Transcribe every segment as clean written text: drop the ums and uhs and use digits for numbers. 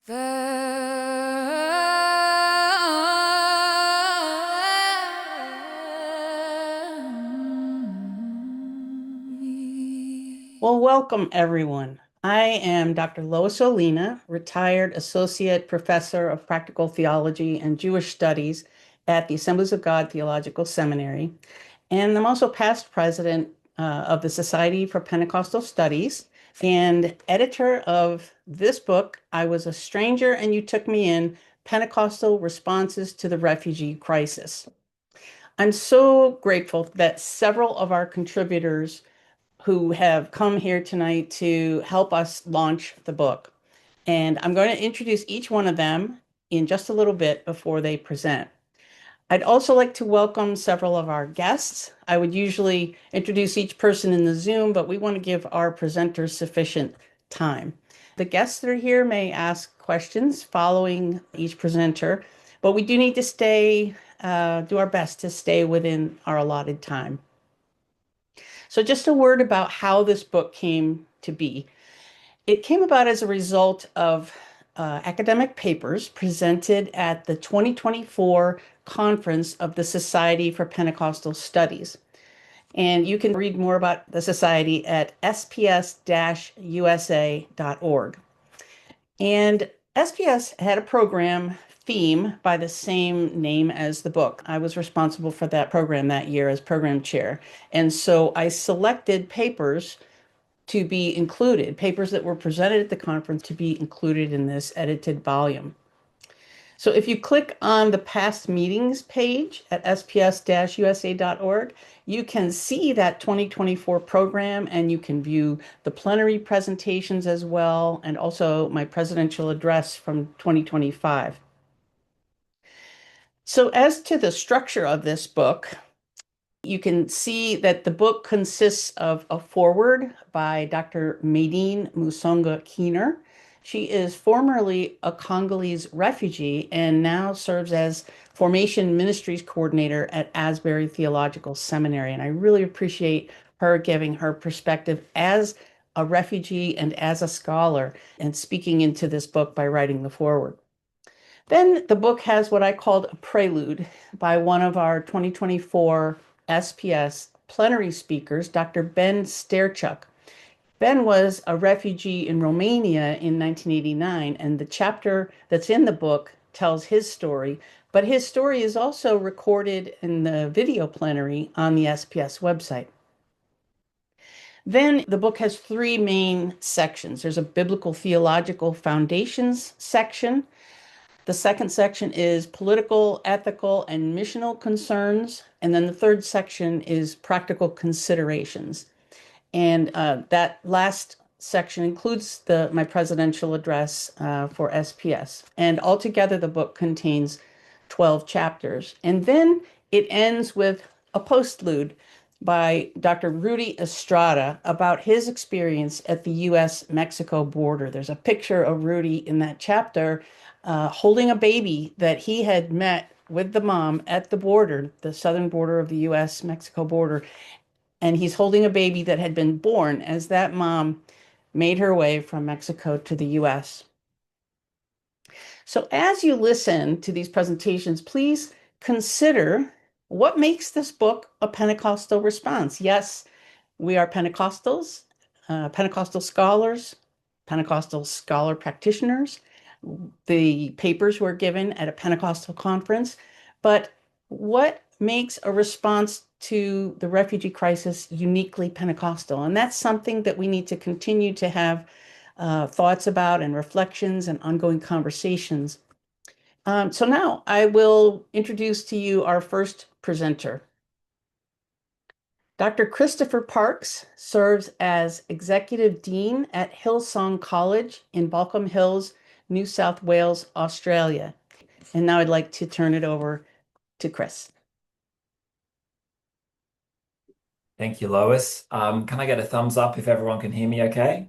Well, welcome everyone. I am Dr. Lois Olina, retired Associate Professor of Practical Theology and Jewish Studies at the Assemblies of God Theological Seminary. And I'm also past president of the Society for Pentecostal Studies and editor of this book, I Was a Stranger and You Took Me In, Pentecostal Responses to the Refugee Crisis. I'm so grateful that several of our contributors who have come here tonight to help us launch the book. And I'm going to introduce each one of them in just a little bit before they present. I'd also like to welcome several of our guests. I would usually introduce each person in the Zoom, but we want to give our presenters sufficient time. The guests that are here may ask questions following each presenter, but we do need to do our best to stay within our allotted time. So just a word about how this book came to be. It came about as a result of academic papers presented at the 2024 conference of the Society for Pentecostal Studies. And you can read more about the Society at sps-usa.org. And SPS had a program theme by the same name as the book. I was responsible for that program that year as program chair. And so I selected papers to be included, papers that were presented at the conference to be included in this edited volume. So if you click on the past meetings page at sps-usa.org, you can see that 2024 program and you can view the plenary presentations as well, and also my presidential address from 2025. So as to the structure of this book, you can see that the book consists of a foreword by Dr. Maydeen Musonga Keener. She is formerly a Congolese refugee and now serves as Formation Ministries Coordinator at Asbury Theological Seminary. And I really appreciate her giving her perspective as a refugee and as a scholar and speaking into this book by writing the foreword. Then the book has what I called a prelude by one of our 2024 SPS plenary speakers, Dr. Ben Sterchuk. Ben was a refugee in Romania in 1989, and the chapter that's in the book tells his story, but his story is also recorded in the video plenary on the SPS website. Then the book has three main sections. There's a biblical theological foundations section. The second section is political, ethical, and missional concerns. And then the third section is practical considerations. And that last section includes my presidential address for SPS. And altogether, the book contains 12 chapters. And then it ends with a postlude by Dr. Rudy Estrada about his experience at the U.S.-Mexico border. There's a picture of Rudy in that chapter holding a baby that he had met with the mom at the border, the southern border of the U.S.-Mexico border. And he's holding a baby that had been born as that mom made her way from Mexico to the U.S. So as you listen to these presentations, please consider what makes this book a Pentecostal response. Yes, we are Pentecostals, Pentecostal scholars, Pentecostal scholar practitioners. The papers were given at a Pentecostal conference, but what makes a response to the refugee crisis uniquely Pentecostal? And that's something that we need to continue to have thoughts about and reflections and ongoing conversations. So now I will introduce to you our first presenter. Dr. Christopher Parks serves as Executive Dean at Hillsong College in Balcombe Hills, New South Wales, Australia. And now I'd like to turn it over to Chris. Thank you, Lois. Can I get a thumbs up if everyone can hear me okay?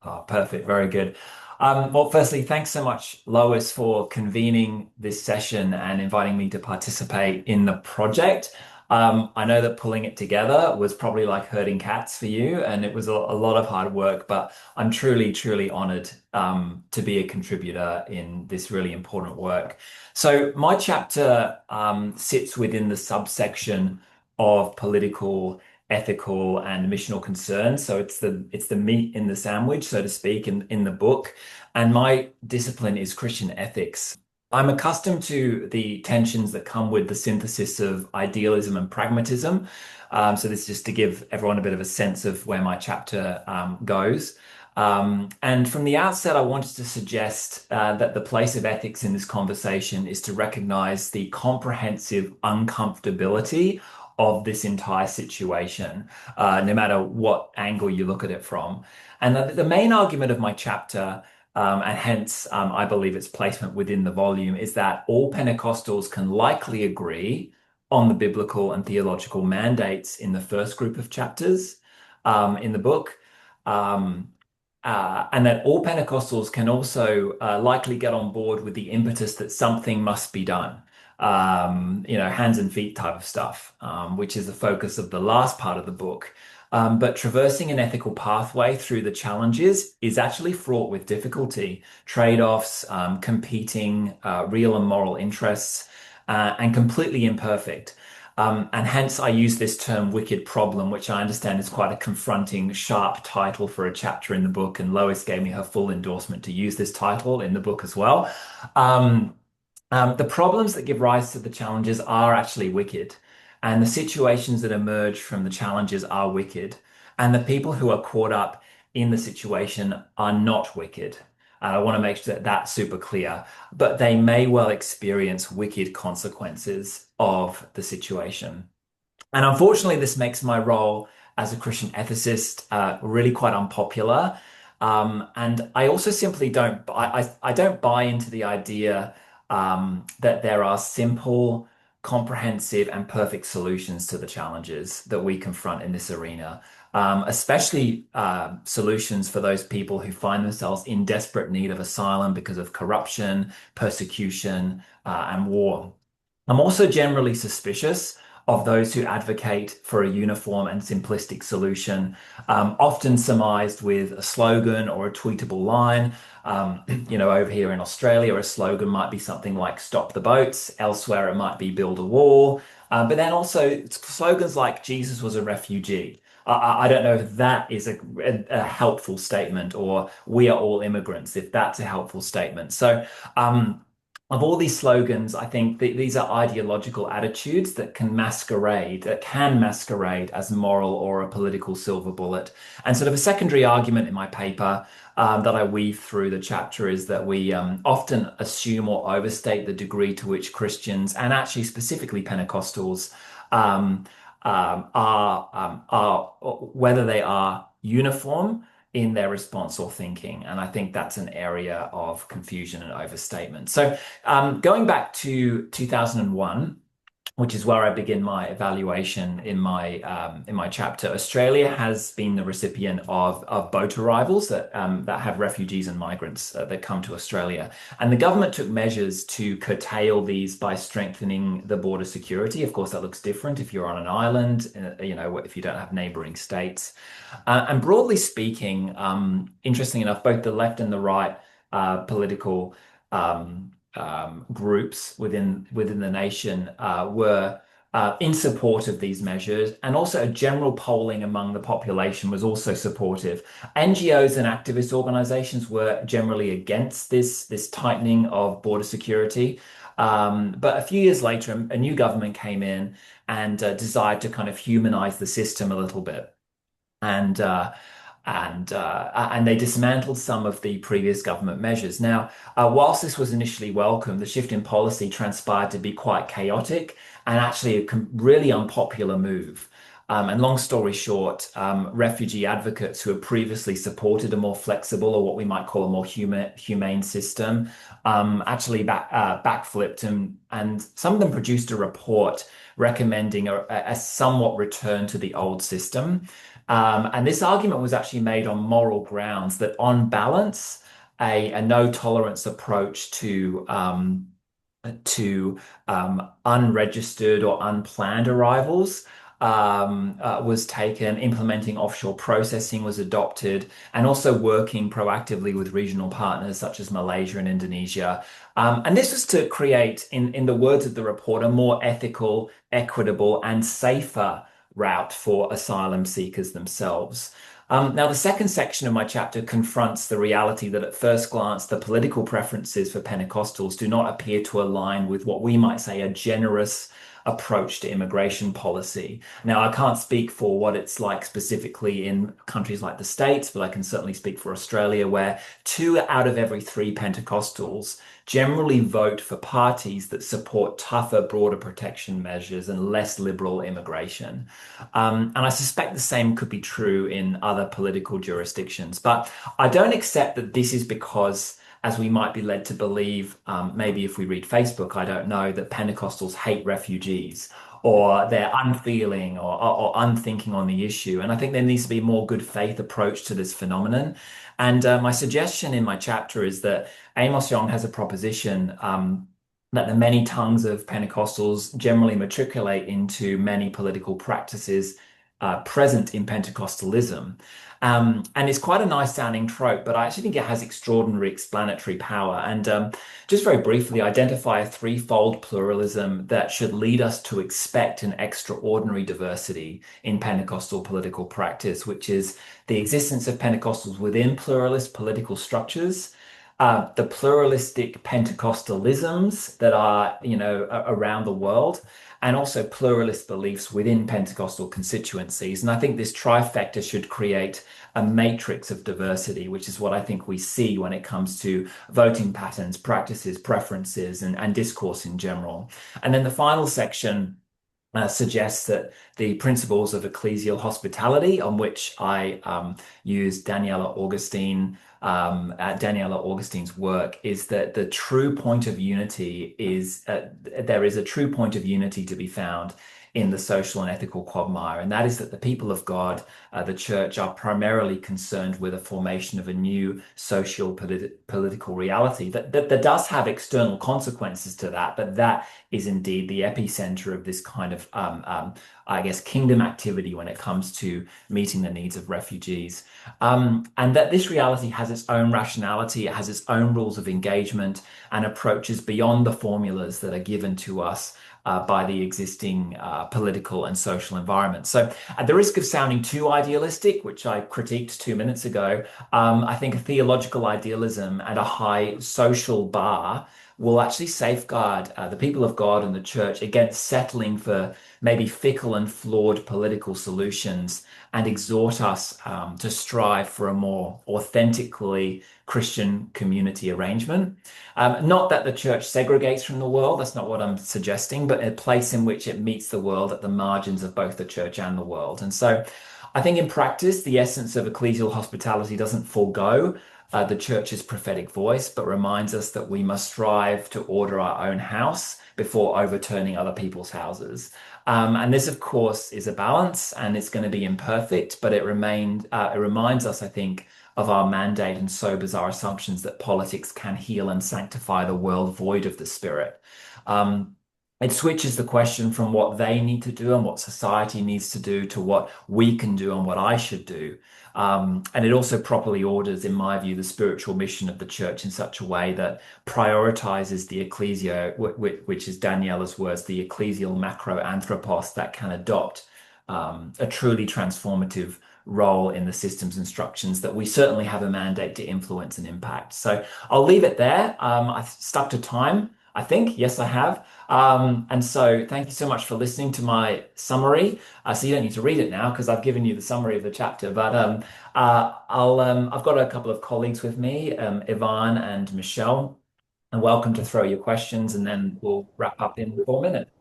Oh, perfect. Very good. Well, firstly, thanks so much, Lois, for convening this session and inviting me to participate in the project. I know that pulling it together was probably like herding cats for you, and it was a lot of hard work, but I'm truly, truly honored to be a contributor in this really important work. So my chapter sits within the subsection of political, ethical, and missional concerns. So it's the meat in the sandwich, so to speak, in the book. And my discipline is Christian ethics. I'm accustomed to the tensions that come with the synthesis of idealism and pragmatism. So this is just to give everyone a bit of a sense of where my chapter goes. And from the outset, I wanted to suggest that the place of ethics in this conversation is to recognize the comprehensive uncomfortability of this entire situation, no matter what angle you look at it from. And the main argument of my chapter, and hence I believe its placement within the volume, is that all Pentecostals can likely agree on the biblical and theological mandates in the first group of chapters in the book. Um, and that all Pentecostals can also likely get on board with the impetus that something must be done. Hands and feet type of stuff, which is the focus of the last part of the book. But traversing an ethical pathway through the challenges is actually fraught with difficulty, trade-offs, competing real and moral interests, and completely imperfect. And hence, I use this term wicked problem, which I understand is quite a confronting, sharp title for a chapter in the book. And Lois gave me her full endorsement to use this title in the book as well. Um, the problems that give rise to the challenges are actually wicked, and the situations that emerge from the challenges are wicked, and the people who are caught up in the situation are not wicked. And I want to make sure that that's super clear, but they may well experience wicked consequences of the situation. And unfortunately, this makes my role as a Christian ethicist really quite unpopular. And I also simply I don't buy into the idea that there are simple, comprehensive, and perfect solutions to the challenges that we confront in this arena. Especially solutions for those people who find themselves in desperate need of asylum because of corruption, persecution, and war. I'm also generally suspicious of those who advocate for a uniform and simplistic solution, often surmised with a slogan or a tweetable line. Over here in Australia, a slogan might be something like "Stop the boats." Elsewhere, it might be "Build a wall." But then also slogans like "Jesus was a refugee." I don't know if that is a helpful statement, or "We are all immigrants," if that's a helpful statement. So. Of all these slogans, I think these are ideological attitudes that can masquerade as moral or a political silver bullet. And sort of a secondary argument in my paper that I weave through the chapter is that we often assume or overstate the degree to which Christians, and actually specifically Pentecostals, are whether they are uniform in their response or thinking. And I think that's an area of confusion and overstatement. So going back to 2001, which is where I begin my evaluation in my chapter. Australia has been the recipient of boat arrivals that have refugees and migrants that come to Australia, and the government took measures to curtail these by strengthening the border security. Of course, that looks different if you're on an island, if you don't have neighbouring states. And broadly speaking, interesting enough, both the left and the right political groups within the nation were in support of these measures, and also a general polling among the population was also supportive. NGOs and activist organizations were generally against this tightening of border security. But a few years later, a new government came in and desired to kind of humanize the system a little bit. And and they dismantled some of the previous government measures. Now, whilst this was initially welcome, the shift in policy transpired to be quite chaotic and actually a really unpopular move. And long story short, refugee advocates who had previously supported a more flexible, or what we might call a more humane system, actually backflipped, and some of them produced a report recommending a somewhat return to the old system. And this argument was actually made on moral grounds that, on balance, a no tolerance approach to to unregistered or unplanned arrivals was taken, implementing offshore processing was adopted, and also working proactively with regional partners such as Malaysia and Indonesia. And this was to create, in the words of the report, a more ethical, equitable, and safer route for asylum seekers themselves. Now, the second section of my chapter confronts the reality that at first glance, the political preferences for Pentecostals do not appear to align with what we might say a generous approach to immigration policy. Now, I can't speak for what it's like specifically in countries like the States, but I can certainly speak for Australia, where 2 out of every 3 Pentecostals generally vote for parties that support tougher, broader protection measures and less liberal immigration. And I suspect the same could be true in other political jurisdictions. But I don't accept that this is because, as we might be led to believe, maybe if we read Facebook, I don't know, that Pentecostals hate refugees or they're unfeeling or unthinking on the issue. And I think there needs to be a more good faith approach to this phenomenon. And my suggestion in my chapter is that Amos Yong has a proposition that the many tongues of Pentecostals generally matriculate into many political practices present in Pentecostalism. And it's quite a nice sounding trope, but I actually think it has extraordinary explanatory power. And just very briefly, identify a threefold pluralism that should lead us to expect an extraordinary diversity in Pentecostal political practice, which is the existence of Pentecostals within pluralist political structures, the pluralistic Pentecostalisms that are, around the world, and also pluralist beliefs within Pentecostal constituencies. And I think this trifecta should create a matrix of diversity, which is what I think we see when it comes to voting patterns, practices, preferences, and discourse in general. And then the final section suggests that the principles of ecclesial hospitality, on which I use Daniela Augustine's work, is that the true point of unity is there is a true point of unity to be found in the social and ethical quagmire, and that is that the people of God, the church, are primarily concerned with the formation of a new social political reality that does have external consequences to that, but that is indeed the epicenter of this kind of, I guess, kingdom activity when it comes to meeting the needs of refugees. And that this reality has its own rationality, it has its own rules of engagement and approaches beyond the formulas that are given to us by the existing political and social environment. So, at the risk of sounding too idealistic, which I critiqued 2 minutes ago, I think a theological idealism at a high social bar will actually safeguard the people of God and the church against settling for maybe fickle and flawed political solutions and exhort us to strive for a more authentically Christian community arrangement. Not that the church segregates from the world, that's not what I'm suggesting, but a place in which it meets the world at the margins of both the church and the world. And so I think in practice, the essence of ecclesial hospitality doesn't forego the church's prophetic voice, but reminds us that we must strive to order our own house before overturning other people's houses. And this, of course, is a balance, and it's going to be imperfect, but it reminds us, I think, of our mandate and sobers our assumptions that politics can heal and sanctify the world void of the Spirit. Um, it switches the question from what they need to do and what society needs to do to what we can do and what I should do. And it also properly orders, in my view, the spiritual mission of the church in such a way that prioritizes the ecclesia, which is Daniela's words, the ecclesial macroanthropos that can adopt a truly transformative role in the systems and structures that we certainly have a mandate to influence and impact. So I'll leave it there. I've stuck to time, I think. Yes, I have. And so thank you so much for listening to my summary. So you don't need to read it now because I've given you the summary of the chapter. But I've got a couple of colleagues with me, Ivan and Michelle, and welcome to throw your questions, and then we'll wrap up in 4 minutes.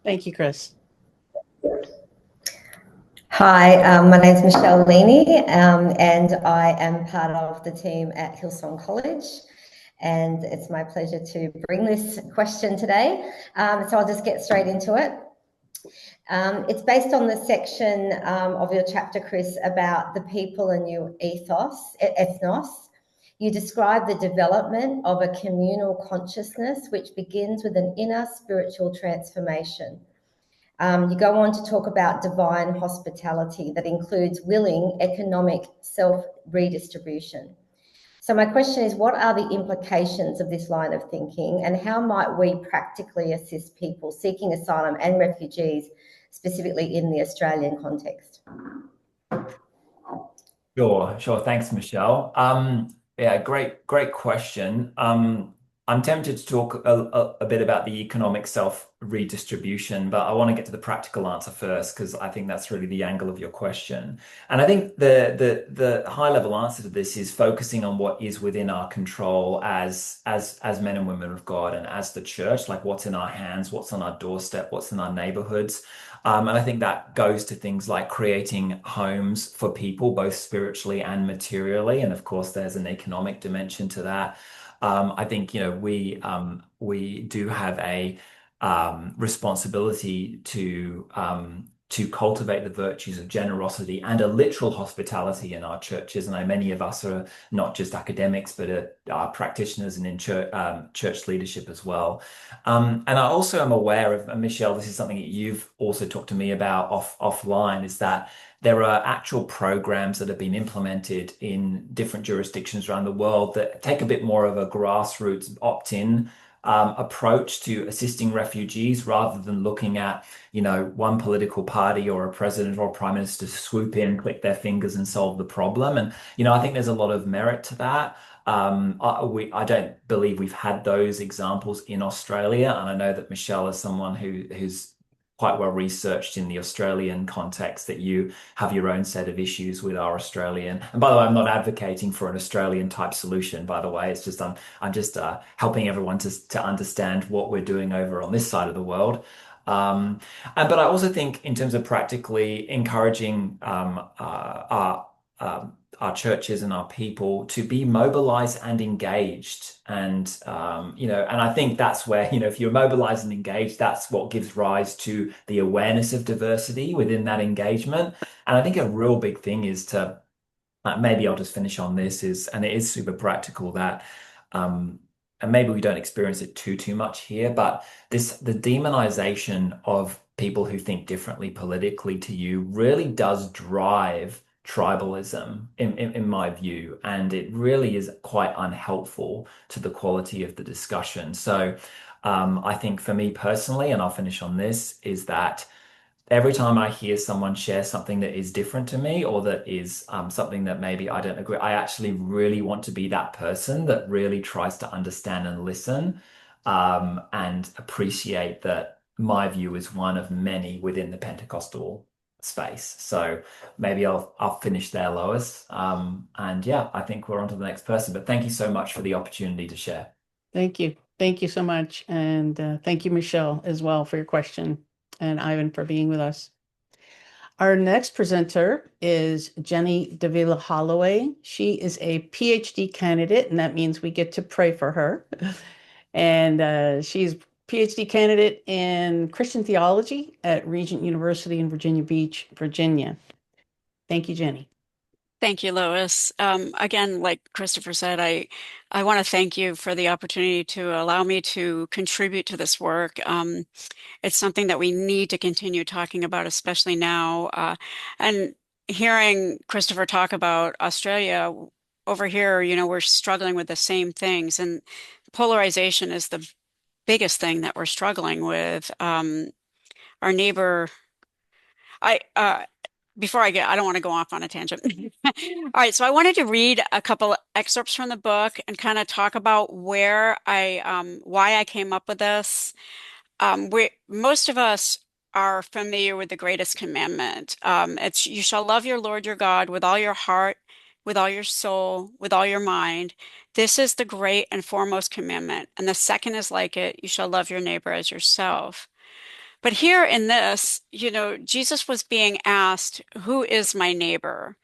Thank you, Chris. Hi, my name's Michelle Leaney, and I am part of the team at Hillsong College. And it's my pleasure to bring this question today. So I'll just get straight into it. It's based on the section of your chapter, Chris, about the people and new ethnos. You describe the development of a communal consciousness which begins with an inner spiritual transformation. You go on to talk about divine hospitality that includes willing economic self-redistribution. So my question is, what are the implications of this line of thinking, and how might we practically assist people seeking asylum and refugees, specifically in the Australian context? Sure. Thanks, Michelle. Yeah, great question. I'm tempted to talk a bit about the economic self-redistribution, but I want to get to the practical answer first because I think that's really the angle of your question. And I think the high level answer to this is focusing on what is within our control as men and women of God and as the church, like what's in our hands, what's on our doorstep, what's in our neighborhoods. And I think that goes to things like creating homes for people, both spiritually and materially. And of course, there's an economic dimension to that. I think, we do have a responsibility to cultivate the virtues of generosity and a literal hospitality in our churches. And I know many of us are not just academics, but are practitioners and in church leadership as well. And I also am aware of, and Michelle, this is something that you've also talked to me about offline, is that there are actual programs that have been implemented in different jurisdictions around the world that take a bit more of a grassroots opt-in approach to assisting refugees rather than looking at, one political party or a president or a prime minister swoop in, click their fingers and solve the problem. And, I think there's a lot of merit to that. I don't believe we've had those examples in Australia. And I know that Michelle is someone who's quite well researched in the Australian context, that you have your own set of issues with our Australian. And by the way, I'm not advocating for an Australian type solution, by the way. It's just I'm just helping everyone to understand what we're doing over on this side of the world. But I also think in terms of practically encouraging our churches and our people to be mobilized and engaged. And I think that's where, if you're mobilized and engaged, that's what gives rise to the awareness of diversity within that engagement. And I think a real big thing is to, maybe I'll just finish on this, and it is super practical that, and maybe we don't experience it too much here, but the demonization of people who think differently politically to you really does drive tribalism in my view, and it really is quite unhelpful to the quality of the discussion. So I think for me personally, and I'll finish on this, is that every time I hear someone share something that is different to me or that is something that maybe I don't agree, I actually really want to be that person that really tries to understand and listen, and appreciate that my view is one of many within the Pentecostal space. So maybe I'll finish there, Lois. And yeah, I think we're on to the next person. But thank you so much for the opportunity to share. Thank you. Thank you so much. And thank you, Michelle, as well, for your question, and Ivan for being with us. Our next presenter is Jenny Davila Holloway. She is a PhD candidate, and that means we get to pray for her. And she's PhD candidate in Christian theology at Regent University in Virginia Beach, Virginia. Thank you, Jenny. Thank you, Lois. Again, like Christopher said, I want to thank you for the opportunity to allow me to contribute to this work. It's something that we need to continue talking about, especially now. And hearing Christopher talk about Australia, over here, we're struggling with the same things. And polarization is the biggest thing that we're struggling with. Our neighbor, I I don't want to go off on a tangent. All right, so I wanted to read a couple excerpts from the book and kind of talk about why I came up with this. Most of us are familiar with the greatest commandment. It's you shall love your Lord your God with all your heart, with all your soul, with all your mind. This is the great and foremost commandment. And the second is like it, you shall love your neighbor as yourself. But here in this, Jesus was being asked, who is my neighbor?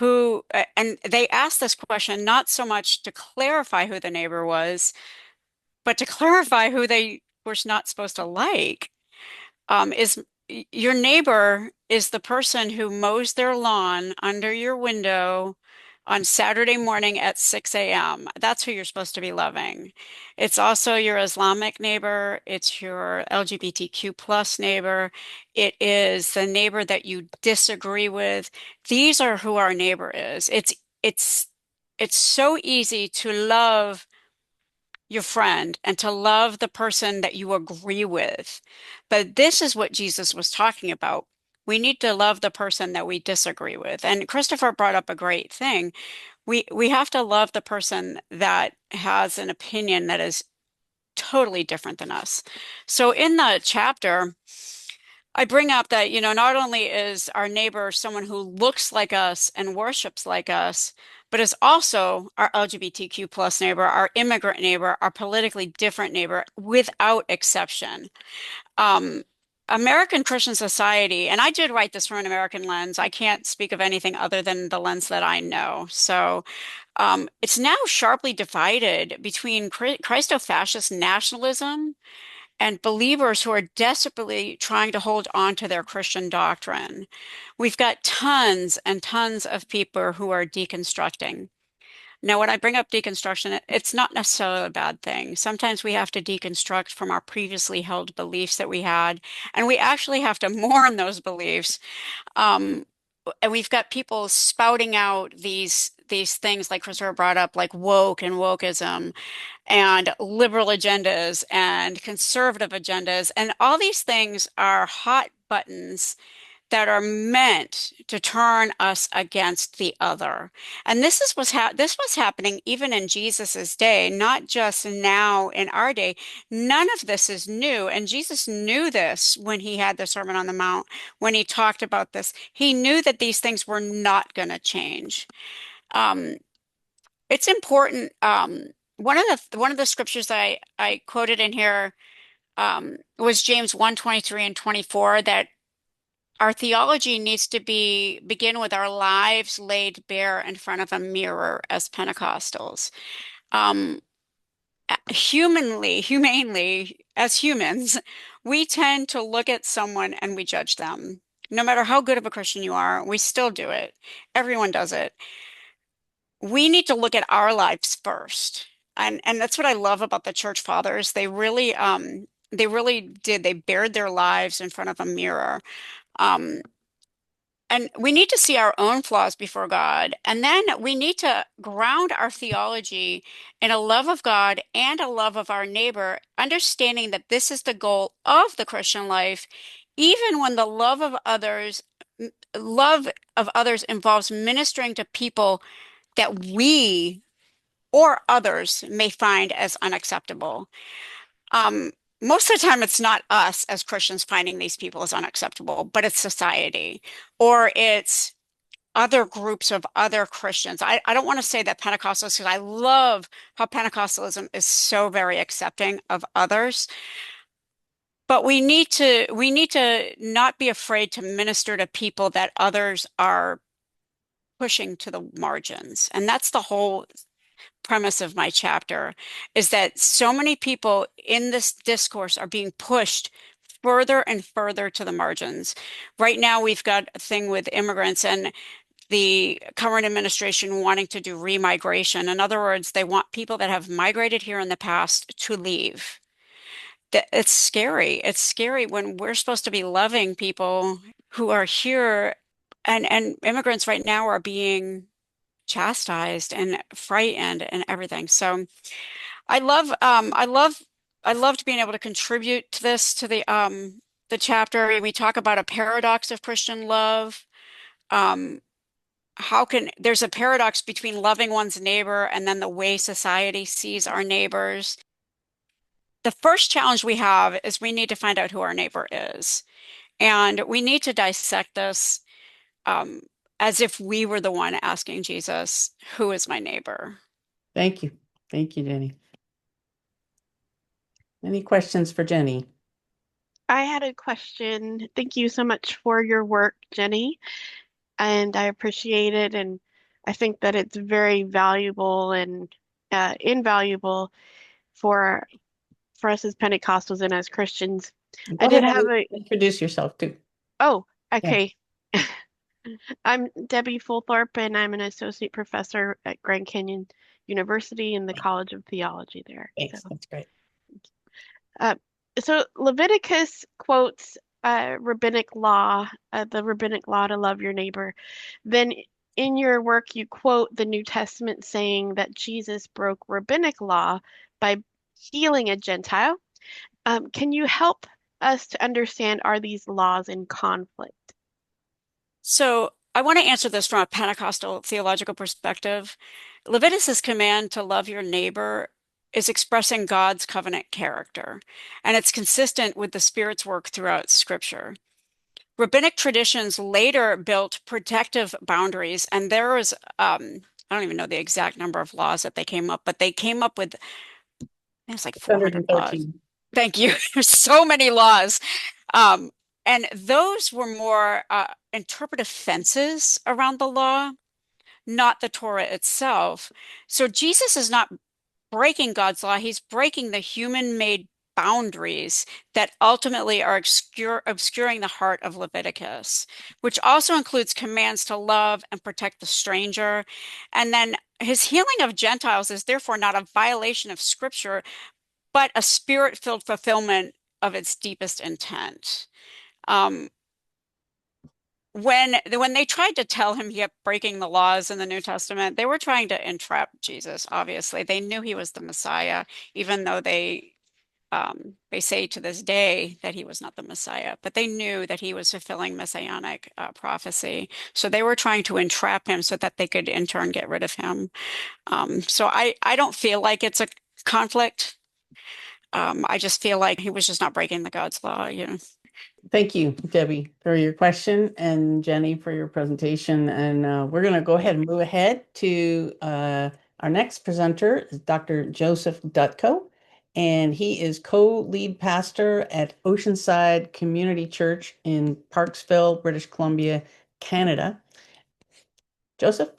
And they asked this question not so much to clarify who the neighbor was, but to clarify who they were not supposed to like. Is Your neighbor is the person who mows their lawn under your window on Saturday morning at 6 a.m. That's who you're supposed to be loving. It's also your Islamic neighbor. It's your LGBTQ plus neighbor. It is the neighbor that you disagree with. These are who our neighbor is. It's it's so easy to love your friend and to love the person that you agree with. But this is what Jesus was talking about. We need to love the person that we disagree with. And Christopher brought up a great thing. We have to love the person that has an opinion that is totally different than us. So in the chapter, I bring up that, not only is our neighbor someone who looks like us and worships like us, but is also our LGBTQ plus neighbor, our immigrant neighbor, our politically different neighbor, without exception. Um, American Christian Society, and I did write this from an American lens. I can't speak of anything other than the lens that I know. So it's now sharply divided between Christo-fascist nationalism and believers who are desperately trying to hold on to their Christian doctrine. We've got tons and tons of people who are deconstructing. Now, when I bring up deconstruction, it's not necessarily a bad thing. Sometimes we have to deconstruct from our previously held beliefs that we had, and we actually have to mourn those beliefs. Um, and we've got people spouting out these things like Christopher brought up, like woke and wokeism and liberal agendas and conservative agendas. And all these things are hot buttons that are meant to turn us against the other. And this was happening even in Jesus's day, not just now in our day. None of this is new. And Jesus knew this when he had the Sermon on the Mount, when he talked about this. He knew that these things were not going to change. Um, it's important. One of the scriptures that I quoted in here was James 1:23 and 24, that our theology needs to begin with our lives laid bare in front of a mirror as Pentecostals. Um, humanely, as humans, we tend to look at someone and we judge them. No matter how good of a Christian you are, we still do it. Everyone does it. We need to look at our lives first. And that's what I love about the church fathers. They really did. They bared their lives in front of a mirror. Um, and we need to see our own flaws before God. And then we need to ground our theology in a love of God and a love of our neighbor, understanding that this is the goal of the Christian life, even when the love of others involves ministering to people that we or others may find as unacceptable. Um, Most of the time, it's not us as Christians finding these people as unacceptable, but it's society or it's other groups of other Christians. I don't want to say that Pentecostals, because I love how Pentecostalism is so very accepting of others, but we need to not be afraid to minister to people that others are pushing to the margins. And that's the whole premise of my chapter, is that so many people in this discourse are being pushed further and further to the margins. Right now, we've got a thing with immigrants and the current administration wanting to do remigration. In other words, they want people that have migrated here in the past to leave. It's scary. It's scary when we're supposed to be loving people who are here, and immigrants right now are being chastised and frightened and everything. So I love I loved being able to contribute to this, to the chapter. We talk about a paradox of Christian love. Um there's a paradox between loving one's neighbor and then the way society sees our neighbors. The first challenge we have is we need to find out who our neighbor is. And we need to dissect this um, as if we were the one asking Jesus, who is my neighbor? Thank you. Thank you, Jenny. Any questions for Jenny? I had a question. Thank you so much for your work, Jenny, and I appreciate it. And I think that it's very valuable and invaluable for for us as Pentecostals and as Christians. Go I did ahead have and a introduce yourself too. oh, Yeah. okay. I'm Debbie Fulthorpe, and I'm an associate professor at Grand Canyon University in the College of Theology there. Thanks. That's great. Uh, so Leviticus quotes rabbinic law, the rabbinic law to love your neighbor. Then in your work, you quote the New Testament saying that Jesus broke rabbinic law by healing a Gentile. Can you help us to understand, are these laws in conflict? So I want to answer this from a Pentecostal theological perspective. Leviticus' command to love your neighbor is expressing God's covenant character, and it's consistent with the Spirit's work throughout Scripture. Rabbinic traditions later built protective boundaries, and there was, I don't even know the exact number of laws that they came up, but they came up with, it's like 400 laws. 113. Thank you. There's so many laws. Um, and those were more interpretive fences around the law, not the Torah itself. So Jesus is not breaking God's law, he's breaking the human-made boundaries that ultimately are obscuring the heart of Leviticus, which also includes commands to love and protect the stranger. And then his healing of Gentiles is therefore not a violation of Scripture, but a spirit-filled fulfillment of its deepest intent. Um, when they tried to tell him he kept breaking the laws in the New Testament, they were trying to entrap Jesus, obviously. They knew he was the Messiah, even though they say to this day that he was not the Messiah, but they knew that he was fulfilling messianic prophecy. So they were trying to entrap him so that they could in turn get rid of him. So I don't feel like it's a conflict. I just feel like he was just not breaking the God's law, you know. Thank you, Debbie, for your question, and Jenny for your presentation. And we're going to go ahead and move ahead to our next presenter, is Dr. Joseph Dutko, and he is co-lead pastor at Oceanside Community Church in Parksville, British Columbia, Canada. Joseph?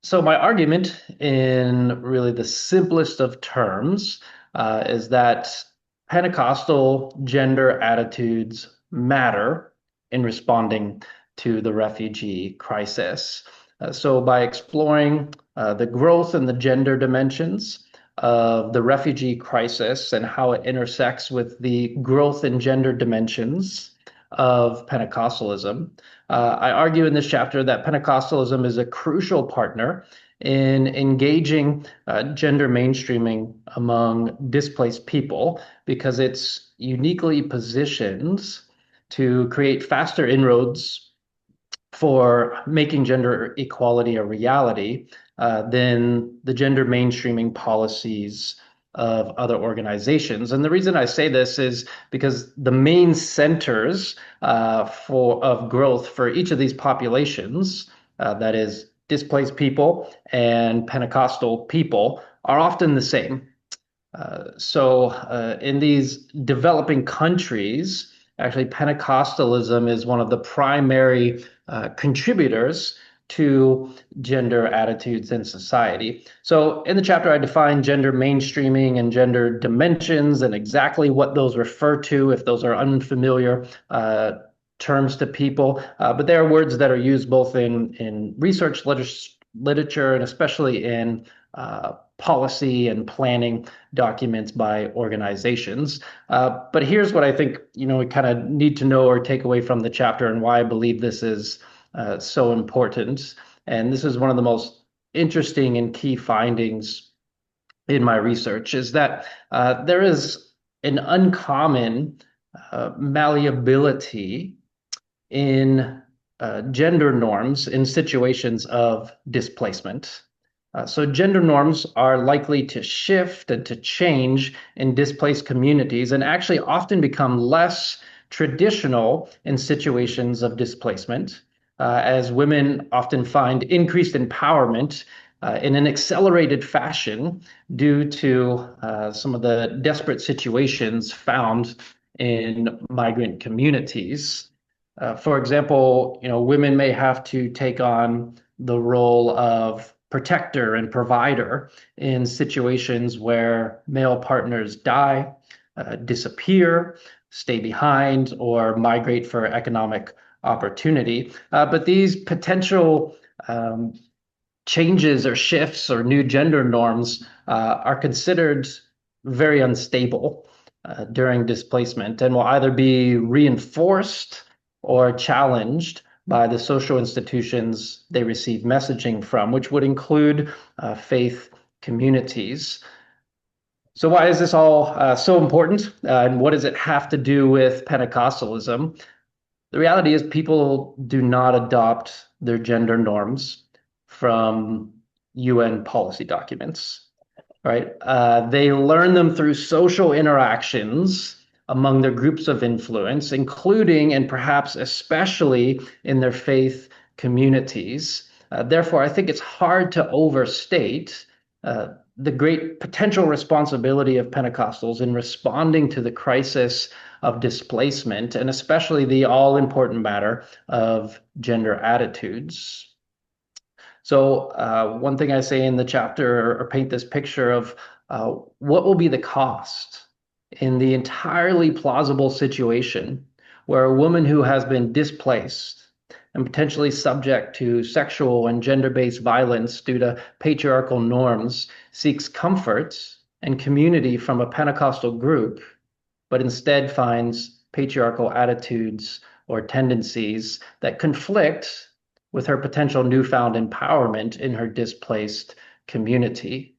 So my argument, in really the simplest of terms, is that Pentecostal gender attitudes matter in responding to the refugee crisis. So by exploring the growth and the gender dimensions of the refugee crisis and how it intersects with the growth and gender dimensions of Pentecostalism, I argue in this chapter that Pentecostalism is a crucial partner in engaging gender mainstreaming among displaced people because it's uniquely positioned to create faster inroads for making gender equality a reality than the gender mainstreaming policies of other organizations. And the reason I say this is because the main centers of growth for each of these populations, that is displaced people and Pentecostal people, are often the same. So in these developing countries, actually Pentecostalism is one of the primary contributors to gender attitudes in society. So in the chapter, I define gender mainstreaming and gender dimensions and exactly what those refer to, if those are unfamiliar terms to people. But they are words that are used both in research literature and especially in policy and planning documents by organizations. But here's what I think, we kind of need to know or take away from the chapter and why I believe this is so important. And this is one of the most interesting and key findings in my research is that there is an uncommon malleability in gender norms in situations of displacement. So gender norms are likely to shift and to change in displaced communities and actually often become less traditional in situations of displacement, as women often find increased empowerment in an accelerated fashion due to some of the desperate situations found in migrant communities. For example, women may have to take on the role of protector and provider in situations where male partners die, disappear, stay behind, or migrate for economic opportunity. But these potential changes or shifts or new gender norms are considered very unstable during displacement and will either be reinforced or challenged by the social institutions they receive messaging from, which would include faith communities. So why is this all so important? And what does it have to do with Pentecostalism? The reality is people do not adopt their gender norms from UN policy documents, right? They learn them through social interactions among their groups of influence, including and perhaps especially in their faith communities. Therefore, I think it's hard to overstate the great potential responsibility of Pentecostals in responding to the crisis of displacement, and especially the all-important matter of gender attitudes. So one thing I say in the chapter or paint this picture of what will be the cost in the entirely plausible situation where a woman who has been displaced and potentially subject to sexual and gender-based violence due to patriarchal norms seeks comfort and community from a Pentecostal group, but instead finds patriarchal attitudes or tendencies that conflict with her potential newfound empowerment in her displaced community.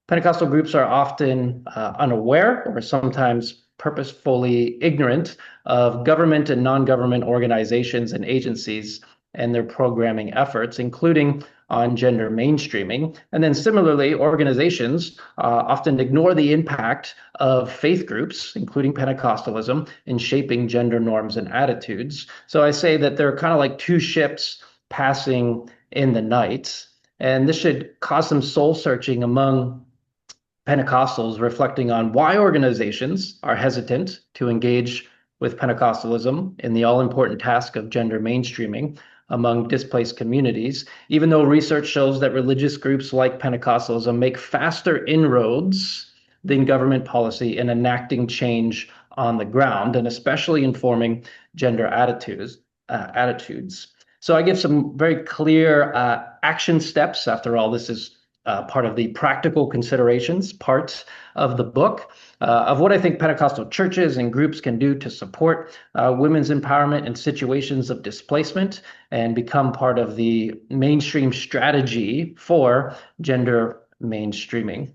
Pentecostal groups are often unaware or sometimes purposefully ignorant of government and non-government organizations and agencies and their programming efforts, including on gender mainstreaming. And then similarly, organizations often ignore the impact of faith groups, including Pentecostalism, in shaping gender norms and attitudes. So I say that they're kind of like two ships passing in the night. And this should cause some soul searching among Pentecostals, reflecting on why organizations are hesitant to engage with Pentecostalism in the all-important task of gender mainstreaming among displaced communities, even though research shows that religious groups like Pentecostalism make faster inroads than government policy in enacting change on the ground, and especially informing gender attitudes. So I give some very clear action steps. After all, this is part of the practical considerations part of the book of what I think Pentecostal churches and groups can do to support women's empowerment in situations of displacement and become part of the mainstream strategy for gender mainstreaming.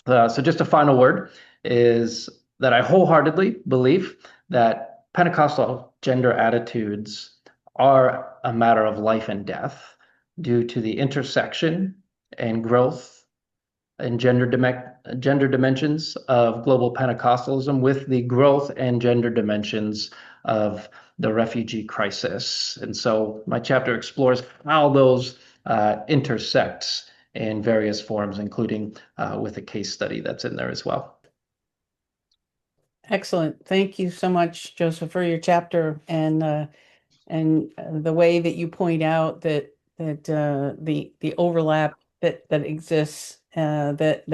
So just a final word is that I wholeheartedly believe that Pentecostal gender attitudes are a matter of life and death due to the intersection and growth and gender dimensions of global Pentecostalism with the growth and gender dimensions of the refugee crisis. And so my chapter explores how those intersect in various forms, including with a case study that's in there as well. Excellent. Thank you so much, Joseph, for your chapter and the way that you point out that the overlap that exists, that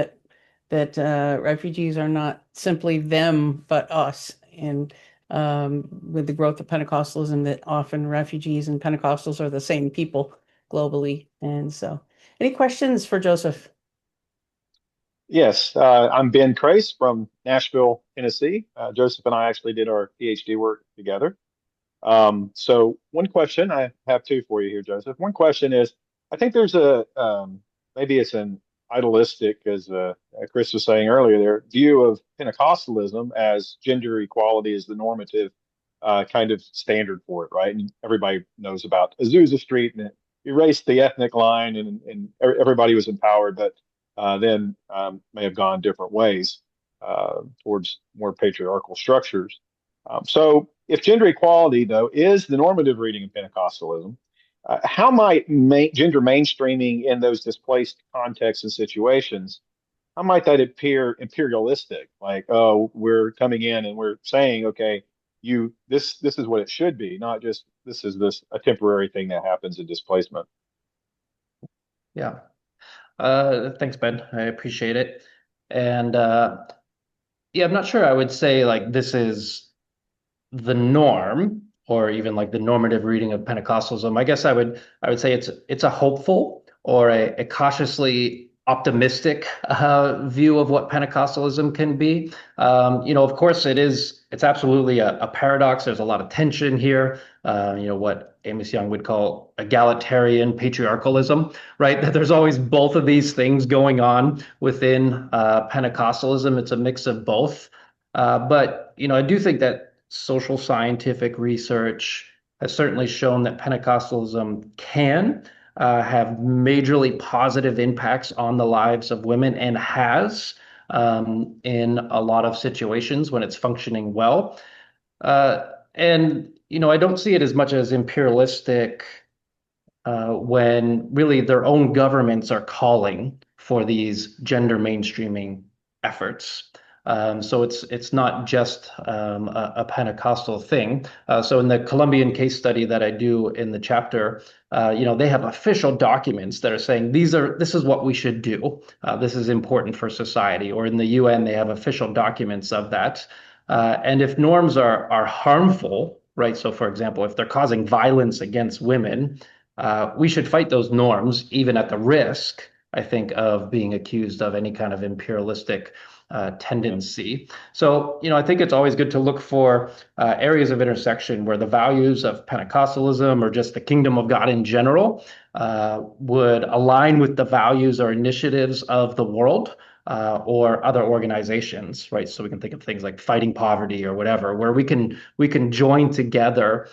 refugees are not simply them but us, and with the growth of Pentecostalism, that often refugees and Pentecostals are the same people globally. And so, any questions for Joseph? Yes, I'm Ben Crace from Nashville, Tennessee. Joseph and I actually did our PhD work together. So one question, I have two for you here, Joseph. One question is, I think there's maybe it's an idealistic, as Chris was saying earlier, their view of Pentecostalism as gender equality is the normative kind of standard for it, right? And everybody knows about Azusa Street, and it erased the ethnic line, and everybody was empowered, but then may have gone different ways towards more patriarchal structures. So if gender equality, though, is the normative reading of Pentecostalism, how might gender mainstreaming in those displaced contexts and situations, how might that appear imperialistic? Like, oh, we're coming in and we're saying, okay, this is what it should be, not just this is a temporary thing that happens in displacement. Yeah. Thanks, Ben. I appreciate it. And yeah, I'm not sure I would say like this is the norm or even like the normative reading of Pentecostalism, I guess I would say it's a hopeful or a cautiously optimistic view of what Pentecostalism can be. Of course, it's absolutely a paradox. There's a lot of tension here. What Amos Young would call egalitarian patriarchalism, right? That there's always both of these things going on within Pentecostalism. It's a mix of both. But I do think that social scientific research has certainly shown that Pentecostalism can have majorly positive impacts on the lives of women and has in a lot of situations when it's functioning well. And I don't see it as much as imperialistic when really their own governments are calling for these gender mainstreaming efforts. So it's not just a Pentecostal thing. So in the Colombian case study that I do in the chapter, they have official documents that are saying this is what we should do. This is important for society. Or in the UN, they have official documents of that. And if norms are harmful, right? So for example, if they're causing violence against women, we should fight those norms, even at the risk, I think, of being accused of any kind of imperialistic tendency. So, I think it's always good to look for areas of intersection where the values of Pentecostalism or just the kingdom of God in general would align with the values or initiatives of the world. Or other organizations, right? So we can think of things like fighting poverty or whatever, where we can join together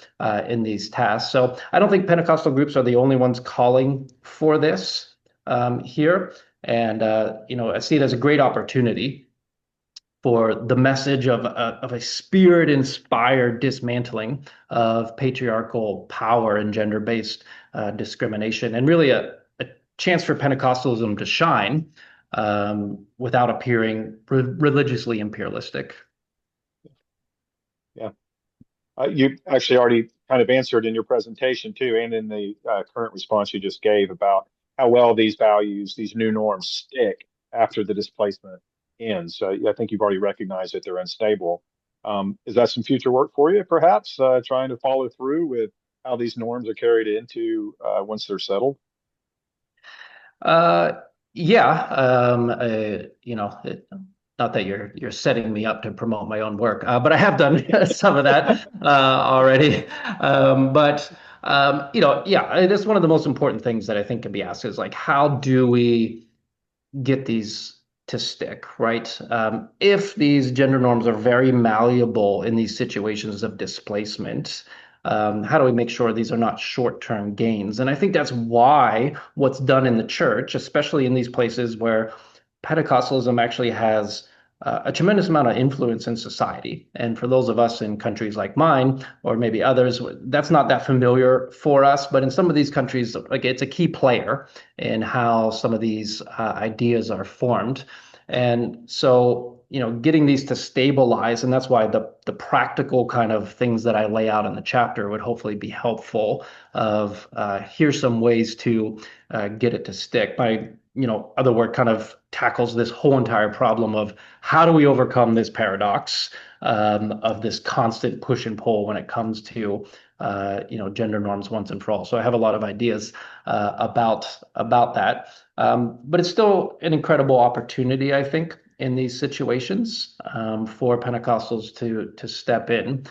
in these tasks. So I don't think Pentecostal groups are the only ones calling for this here, and I see it as a great opportunity for the message of a spirit-inspired dismantling of patriarchal power and gender-based discrimination, and really a chance for Pentecostalism to shine without appearing religiously imperialistic. Yeah. You actually already kind of answered in your presentation too, and in the current response you just gave about how well these values, these new norms stick after the displacement ends. So I think you've already recognized that they're unstable. Is that some future work for you, perhaps, trying to follow through with how these norms are carried into once they're settled? Yeah, not that you're setting me up to promote my own work, but I have done some of that already. Yeah, that's one of the most important things that I think can be asked is like, how do we get these to stick, right? If these gender norms are very malleable in these situations of displacement, how do we make sure these are not short-term gains? And I think that's why what's done in the church, especially in these places where Pentecostalism actually has a tremendous amount of influence in society. And for those of us in countries like mine, or maybe others, that's not that familiar for us. But in some of these countries, like it's a key player in how some of these ideas are formed. And so, getting these to stabilize, and that's why the practical kind of things that I lay out in the chapter would hopefully be helpful of here's some ways to get it to stick. My other work kind of tackles this whole entire problem of how do we overcome this paradox of this constant push and pull when it comes to gender norms once and for all. So I have a lot of ideas about that, but it's still an incredible opportunity, I think, in these situations for Pentecostals to step in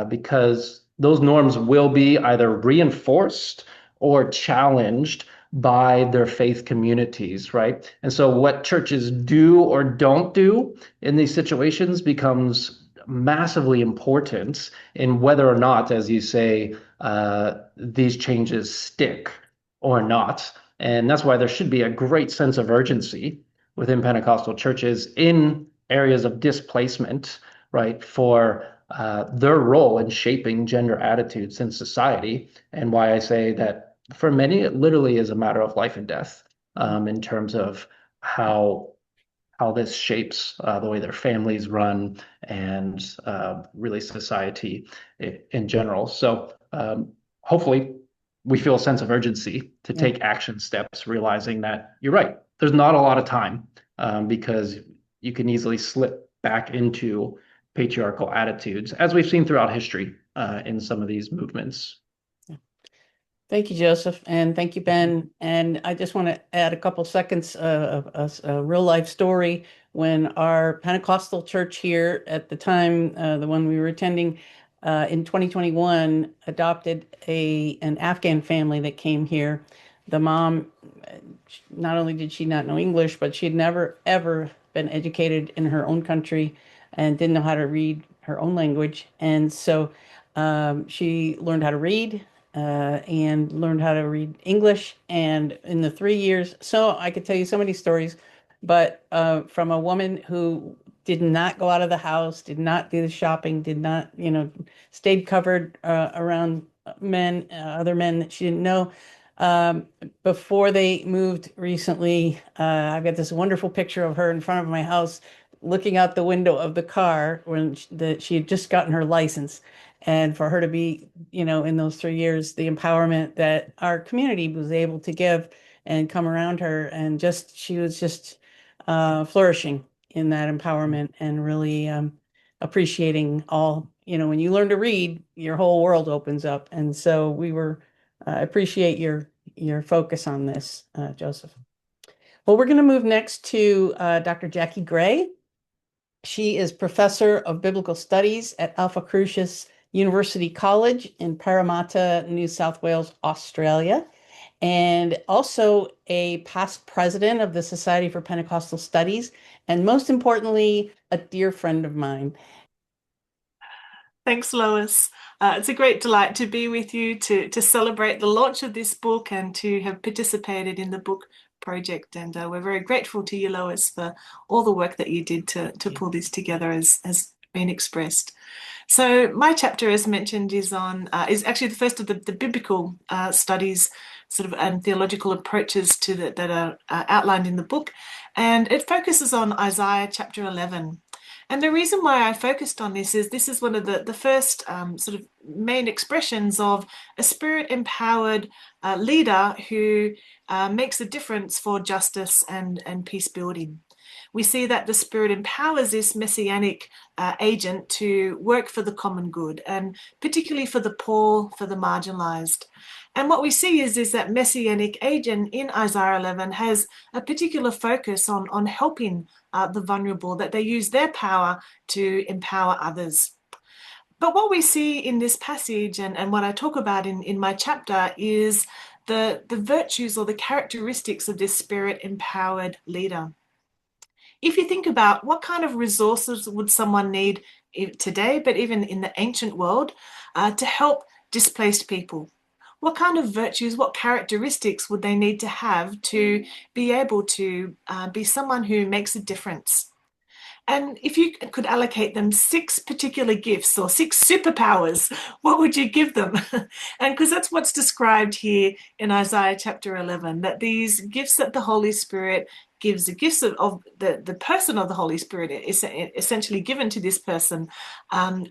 because those norms will be either reinforced or challenged by their faith communities, right? And so what churches do or don't do in these situations becomes massively important in whether or not, as you say, these changes stick or not. And that's why there should be a great sense of urgency within Pentecostal churches in areas of displacement, right, for their role in shaping gender attitudes in society. And why I say that for many, it literally is a matter of life and death in terms of how this shapes the way their families run and really society in general. So hopefully we feel a sense of urgency to take action steps, realizing that you're right. There's not a lot of time because you can easily slip back into patriarchal attitudes, as we've seen throughout history in some of these movements. Thank you, Joseph, and thank you, Ben. And I just want to add a couple seconds of a real life story. When our Pentecostal church here at the time, the one we were attending in 2021, adopted an Afghan family that came here. The mom, not only did she not know English, but she'd never, ever been educated in her own country and didn't know how to read her own language. And so she learned how to read and learned how to read English. And in the 3 years, so I could tell you so many stories, but from a woman who did not go out of the house, did not do the shopping, did not, stayed covered around men, other men that she didn't know. Um, Before they moved recently, I've got this wonderful picture of her in front of my house looking out the window of the car when she had just gotten her license. And for her to be, in those 3 years, the empowerment that our community was able to give and come around her, and she was just flourishing in that empowerment and really appreciating all, when you learn to read, your whole world opens up. And so appreciate your focus on this, Joseph. Well, we're going to move next to Dr. Jackie Gray. She is professor of biblical studies at Alpha Crucis University College in Parramatta, New South Wales, Australia, and also a past president of the Society for Pentecostal Studies, and most importantly, a dear friend of mine. Thanks, Lois. It's a great delight to be with you to celebrate the launch of this book and to have participated in the book project. And we're very grateful to you, Lois, for all the work that you did to pull this together as been expressed. So my chapter, as mentioned, is actually the first of the biblical studies, sort of, and theological approaches that are outlined in the book, and it focuses on Isaiah chapter 11. And the reason why I focused on this is one of the first sort of main expressions of a spirit-empowered leader who makes a difference for justice and peace building. We see that the Spirit empowers this messianic agent to work for the common good, and particularly for the poor, for the marginalized. And what we see is that messianic agent in Isaiah 11 has a particular focus on helping the vulnerable, that they use their power to empower others. But what we see in this passage, and what I talk about in my chapter, is the virtues or the characteristics of this Spirit-empowered leader. If you think about what kind of resources would someone need today, but even in the ancient world, to help displaced people, what kind of virtues, what characteristics would they need to have to be able to be someone who makes a difference? And if you could allocate them 6 particular gifts or 6 superpowers, what would you give them? And because that's what's described here in Isaiah chapter 11, that these gifts that the Holy Spirit gives, the gifts of the person of the Holy Spirit is essentially given to this person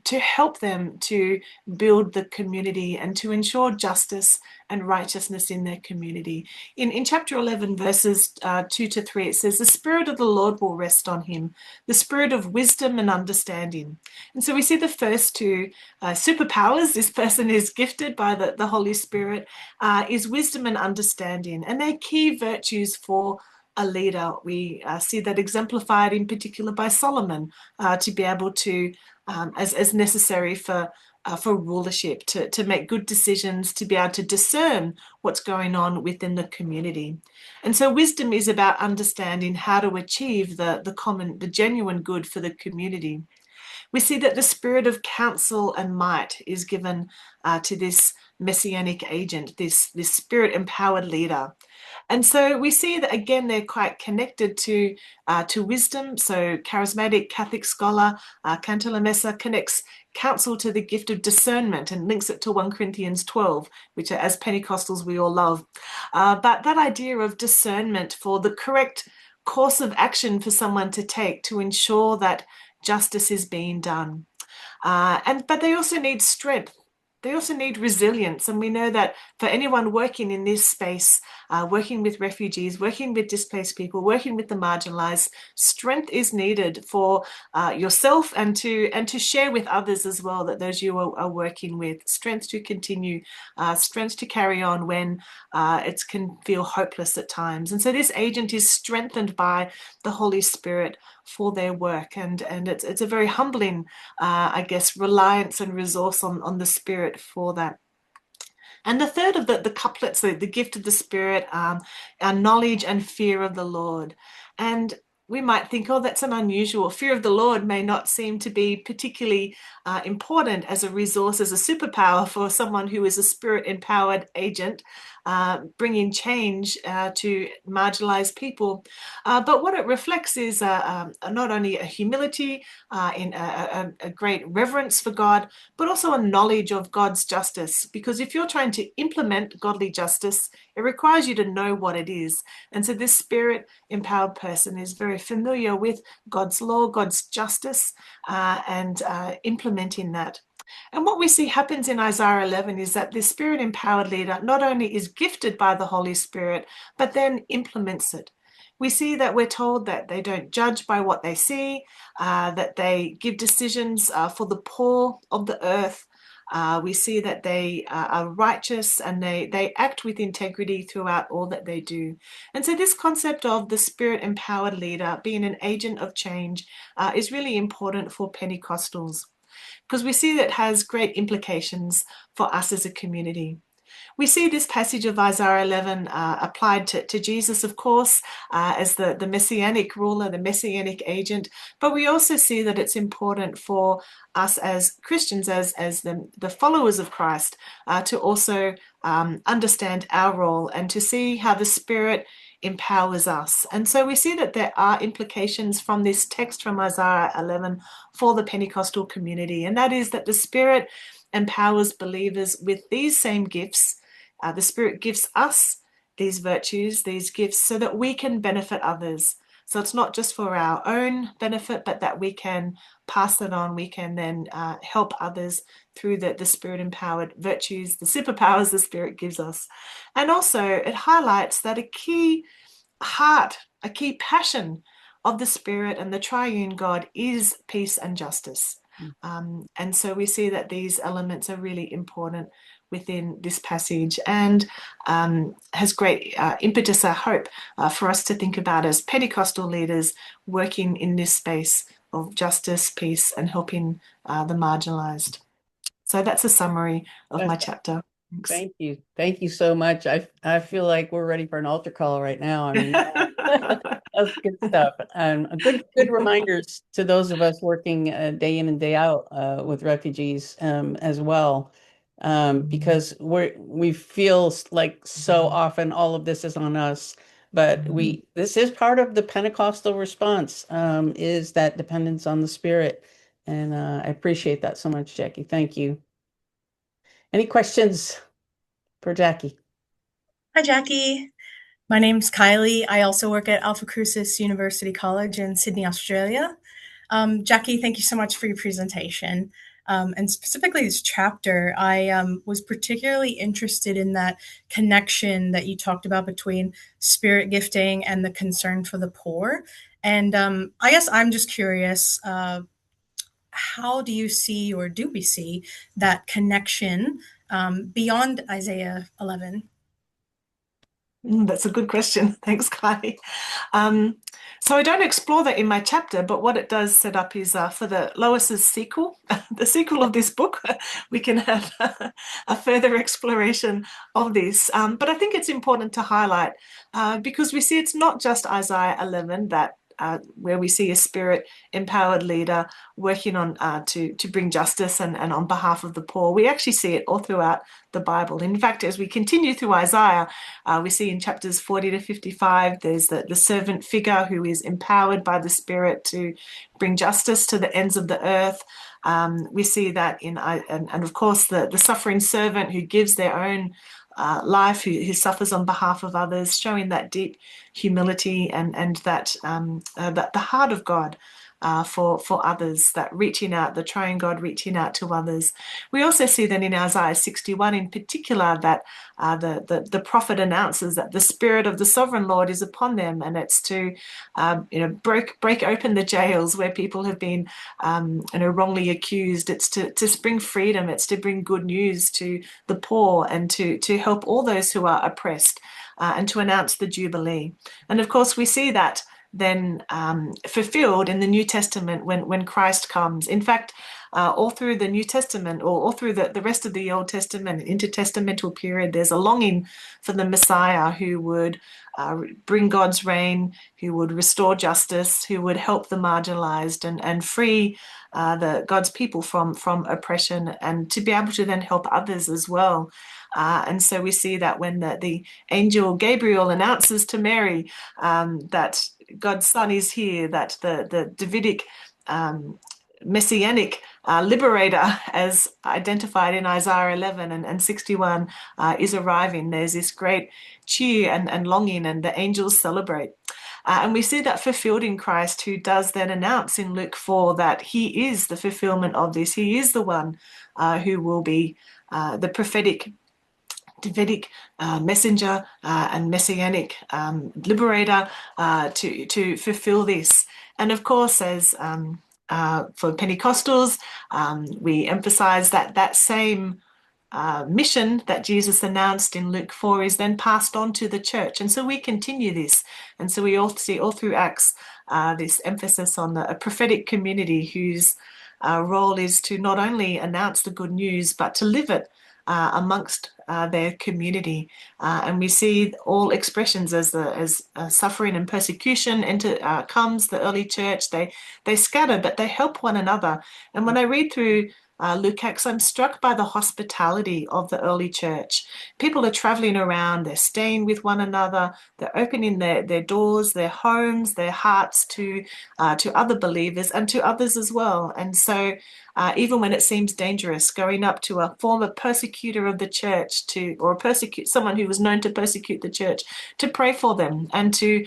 to help them to build the community and to ensure justice and righteousness in their community. In chapter 11, verses 2 to 3, it says, "The Spirit of the Lord will rest on him, the Spirit of wisdom and understanding." And so we see the first 2 superpowers this person is gifted by the Holy Spirit is wisdom and understanding. And they're key virtues for a leader. We see that exemplified in particular by Solomon to be able to, as necessary for rulership, to make good decisions, to be able to discern what's going on within the community. And so wisdom is about understanding how to achieve the genuine good for the community. We see that the spirit of counsel and might is given to this messianic agent, this spirit-empowered leader. And so we see that, again, they're quite connected to wisdom. So charismatic Catholic scholar Cantalamessa connects counsel to the gift of discernment and links it to 1 Corinthians 12, which as Pentecostals we all love. But that idea of discernment for the correct course of action for someone to take to ensure that justice is being done. But they also need strength. They also need resilience. And we know that for anyone working in this space, working with refugees, working with displaced people, working with the marginalized. Strength is needed for yourself and to share with others as well, that those you are working with. Strength to continue, strength to carry on when it can feel hopeless at times. And so this agent is strengthened by the Holy Spirit for their work, and it's a very humbling, I guess, reliance and resource on the Spirit for that. And the third of the couplets, the gift of the Spirit, are knowledge and fear of the Lord. And we might think, oh, that's an unusual. Fear of the Lord may not seem to be particularly important as a resource, as a superpower for someone who is a Spirit-empowered agent, bringing change to marginalized people. But what it reflects is not only a humility, in a great reverence for God, but also a knowledge of God's justice. Because if you're trying to implement godly justice, it requires you to know what it is. And so this Spirit-empowered person is very familiar with God's law, God's justice, and implementing that. And what we see happens in Isaiah 11 is that this Spirit-empowered leader not only is gifted by the Holy Spirit, but then implements it. We see that we're told that they don't judge by what they see, that they give decisions for the poor of the earth. We see that they are righteous and they act with integrity throughout all that they do. And so this concept of the Spirit-empowered leader being an agent of change is really important for Pentecostals, because we see that it has great implications for us as a community. We see this passage of Isaiah 11 applied to Jesus, of course, as the messianic ruler, the messianic agent, but we also see that it's important for us as Christians, as the followers of Christ, to also understand our role and to see how the Spirit empowers us. And so we see that there are implications from this text from Isaiah 11 for the Pentecostal community, and that is that the Spirit empowers believers with these same gifts. The Spirit gives us these virtues, these gifts, so that we can benefit others. So it's not just for our own benefit, but that we can pass it on. We can then help others through the Spirit-empowered virtues, the superpowers the Spirit gives us. And also it highlights that a key heart, a key passion of the Spirit and the triune God is peace and justice. And so we see that these elements are really important within this passage, and has great impetus, I hope, for us to think about as Pentecostal leaders working in this space of justice, peace, and helping the marginalized. So that's a summary of my chapter. Thanks. Thank you. Thank you so much. I feel like we're ready for an altar call right now. I mean, that's good stuff. And good reminders to those of us working day in and day out with refugees as well. Because we feel like so often all of this is on us, but this is part of the Pentecostal response, is that dependence on the Spirit. And I appreciate that so much, Jackie. Thank you. Any questions for Jackie? Hi, Jackie. My name's Kylie. I also work at Alpha Crucis University College in Sydney, Australia. Jackie, thank you so much for your presentation. And specifically this chapter, I was particularly interested in that connection that you talked about between Spirit gifting and the concern for the poor. And I guess I'm just curious, how do you see, or do we see, that connection beyond Isaiah 11? That's a good question. Thanks, Kylie. So I don't explore that in my chapter, but what it does set up is for the Lois's sequel, the sequel of this book, we can have a further exploration of this. But I think it's important to highlight because we see it's not just Isaiah 11 that where we see a Spirit-empowered leader working on to bring justice and on behalf of the poor. We actually see it all throughout the Bible. In fact, as we continue through Isaiah, we see in chapters 40 to 55, there's the servant figure who is empowered by the Spirit to bring justice to the ends of the earth. We see that and of course, the suffering servant who gives their own life, who suffers on behalf of others, showing that deep humility and that the heart of God for others, that reaching out, the triune God reaching out to others. We also see that in Isaiah 61 in particular, that the prophet announces that the Spirit of the Sovereign Lord is upon them, and it's to break open the jails where people have been wrongly accused. It's to bring freedom. It's to bring good news to the poor and to help all those who are oppressed, and to announce the Jubilee. And of course, we see that then fulfilled in the New Testament when Christ comes. In fact, all through the New Testament, or all through the rest of the Old Testament, intertestamental period, there's a longing for the Messiah who would bring God's reign, who would restore justice, who would help the marginalized and free God's people from oppression, and to be able to then help others as well. And so we see that when the angel Gabriel announces to Mary that God's Son is here, that the Davidic messianic liberator, as identified in Isaiah 11 and 61, is arriving. There's this great cheer and longing, and the angels celebrate. And we see that fulfilled in Christ, who does then announce in Luke 4 that he is the fulfillment of this. He is the one who will be the prophetic Davidic messenger and messianic liberator to fulfill this. And of course, as for Pentecostals, we emphasize that same mission that Jesus announced in Luke 4 is then passed on to the church. And so we continue this. And so we all see all through Acts this emphasis on a prophetic community whose role is to not only announce the good news, but to live it amongst their community. And we see all expressions as suffering and persecution comes. The early church, they scatter, but they help one another. And when I read through Luke Acts, I'm struck by the hospitality of the early church. People are traveling around, they're staying with one another, they're opening their doors, their homes, their hearts to other believers and to others as well. And so even when it seems dangerous, going up to a former persecutor of the church or someone who was known to persecute the church, to pray for them and to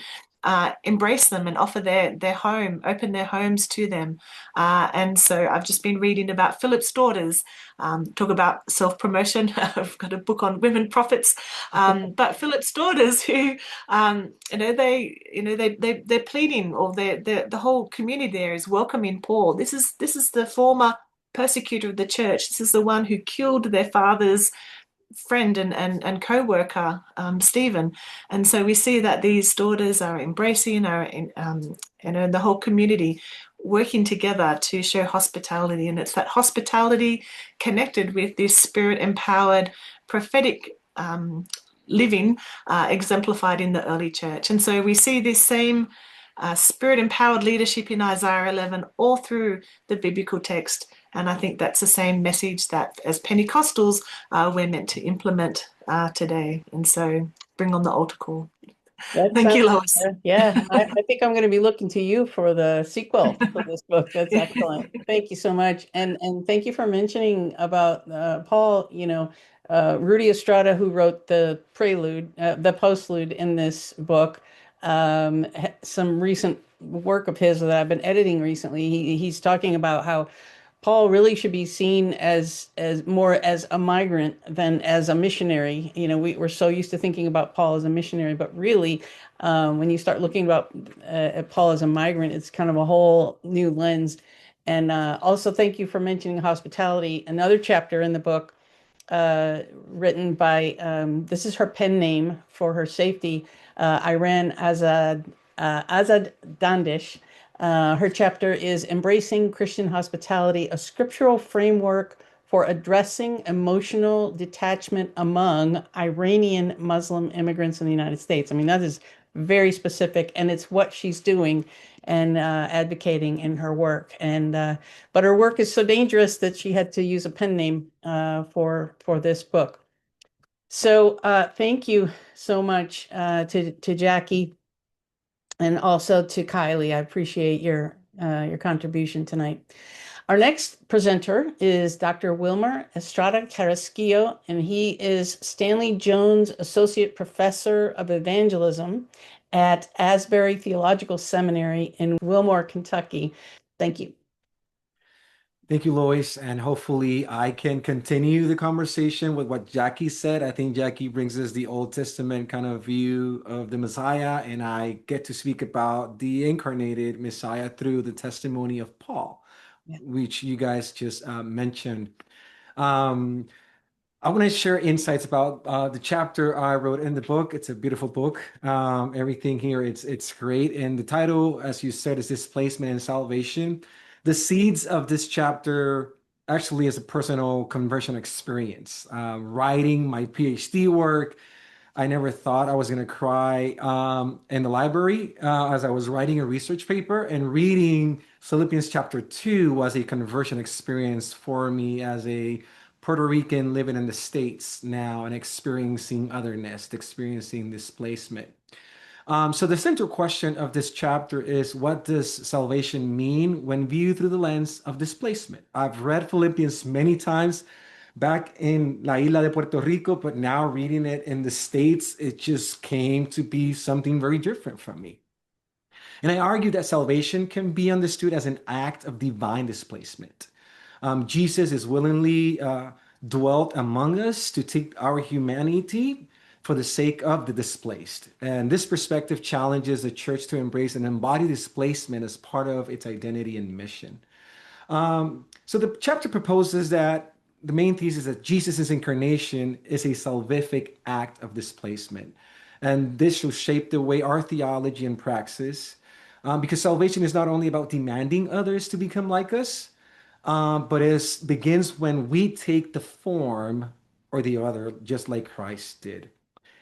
embrace them and offer their home, open their homes to them. And so I've just been reading about Philip's daughters, talk about self-promotion. I've got a book on women prophets, but Philip's daughters who, they're pleading, or the whole community there is welcoming Paul. This is the former persecutor of the church. This is the one who killed their father's friend and co-worker, Stephen. And so we see that these daughters are embracing, the whole community working together to show hospitality. And it's that hospitality connected with this spirit-empowered prophetic living exemplified in the early church. And so we see this same spirit-empowered leadership in Isaiah 11 all through the biblical text. And I think that's the same message that as Pentecostals we're meant to implement today. And so bring on the altar call. Thank you, Lois. Yeah, I think I'm going to be looking to you for the sequel for this book. That's excellent. Thank you so much. And thank you for mentioning about Paul, Rudy Estrada, who wrote the prelude, the postlude in this book. Some recent work of his that I've been editing recently, he's talking about how Paul really should be seen as more as a migrant than as a missionary. We're so used to thinking about Paul as a missionary, but really, when you start looking at Paul as a migrant, it's kind of a whole new lens. And also, thank you for mentioning hospitality. Another chapter in the book, written by this is her pen name for her safety, Iran Azad Dandish. Her chapter is Embracing Christian Hospitality, a scriptural framework for addressing emotional detachment among Iranian Muslim immigrants in the United States. I mean, that is very specific, and it's what she's doing and advocating in her work. But her work is so dangerous that she had to use a pen name for this book. So thank you so much to Jackie. And also to Kylie. I appreciate your contribution tonight. Our next presenter is Dr. Wilmer Estrada Carrasquillo, and he is Stanley Jones Associate Professor of Evangelism at Asbury Theological Seminary in Wilmore, Kentucky. Thank you. Thank you, Lois. And hopefully I can continue the conversation with what Jackie said. I think Jackie brings us the Old Testament kind of view of the Messiah, and I get to speak about the incarnated Messiah through the testimony of Paul, which you guys just mentioned. I want to share insights about the chapter I wrote in the book. It's a beautiful book. Everything here, it's great. And the title, as you said, is Displacement and Salvation. The seeds of this chapter actually is a personal conversion experience. Writing my PhD work, I never thought I was going to cry in the library as I was writing a research paper, and reading Philippians chapter 2 was a conversion experience for me as a Puerto Rican living in the States now and experiencing otherness, experiencing displacement. So the central question of this chapter is, what does salvation mean when viewed through the lens of displacement? I've read Philippians many times back in La Isla de Puerto Rico, but now reading it in the States, it just came to be something very different from me. And I argue that salvation can be understood as an act of divine displacement. Jesus is willingly dwelt among us to take our humanity for the sake of the displaced. And this perspective challenges the church to embrace and embody displacement as part of its identity and mission. So the chapter proposes that the main thesis is that Jesus' incarnation is a salvific act of displacement. And this will shape the way our theology and praxis, because salvation is not only about demanding others to become like us, but it begins when we take the form or the other, just like Christ did.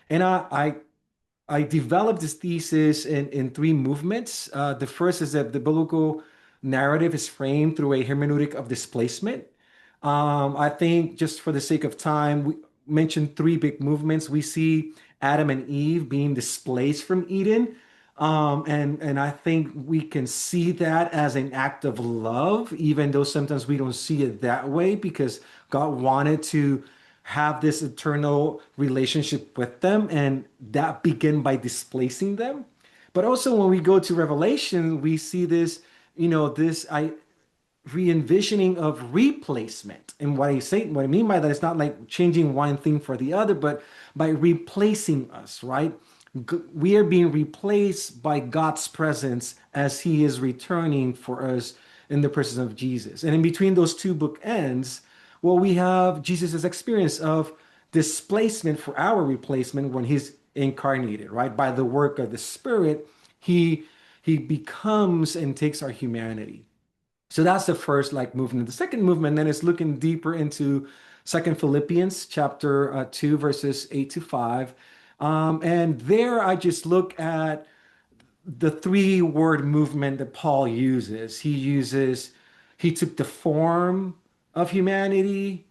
And I developed this thesis in three movements. The first is that the biblical narrative is framed through a hermeneutic of displacement. I think, just for the sake of time, we mentioned three big movements. We see Adam and Eve being displaced from Eden. And I think we can see that as an act of love, even though sometimes we don't see it that way, because God wanted to have this eternal relationship with them, and that began by displacing them. But also when we go to Revelation, we see this, this re-envisioning of replacement. And what I mean by that is not like changing one thing for the other, but by replacing us, right? We are being replaced by God's presence as He is returning for us in the person of Jesus. And in between those two bookends, well, we have Jesus' experience of displacement for our replacement when He's incarnated, right? By the work of the Spirit, He becomes and takes our humanity. So that's the first movement. The second movement then is looking deeper into Second Philippians chapter 2, verses 8-5. And there I just look at the three-word movement that Paul uses. He took the form of humanity,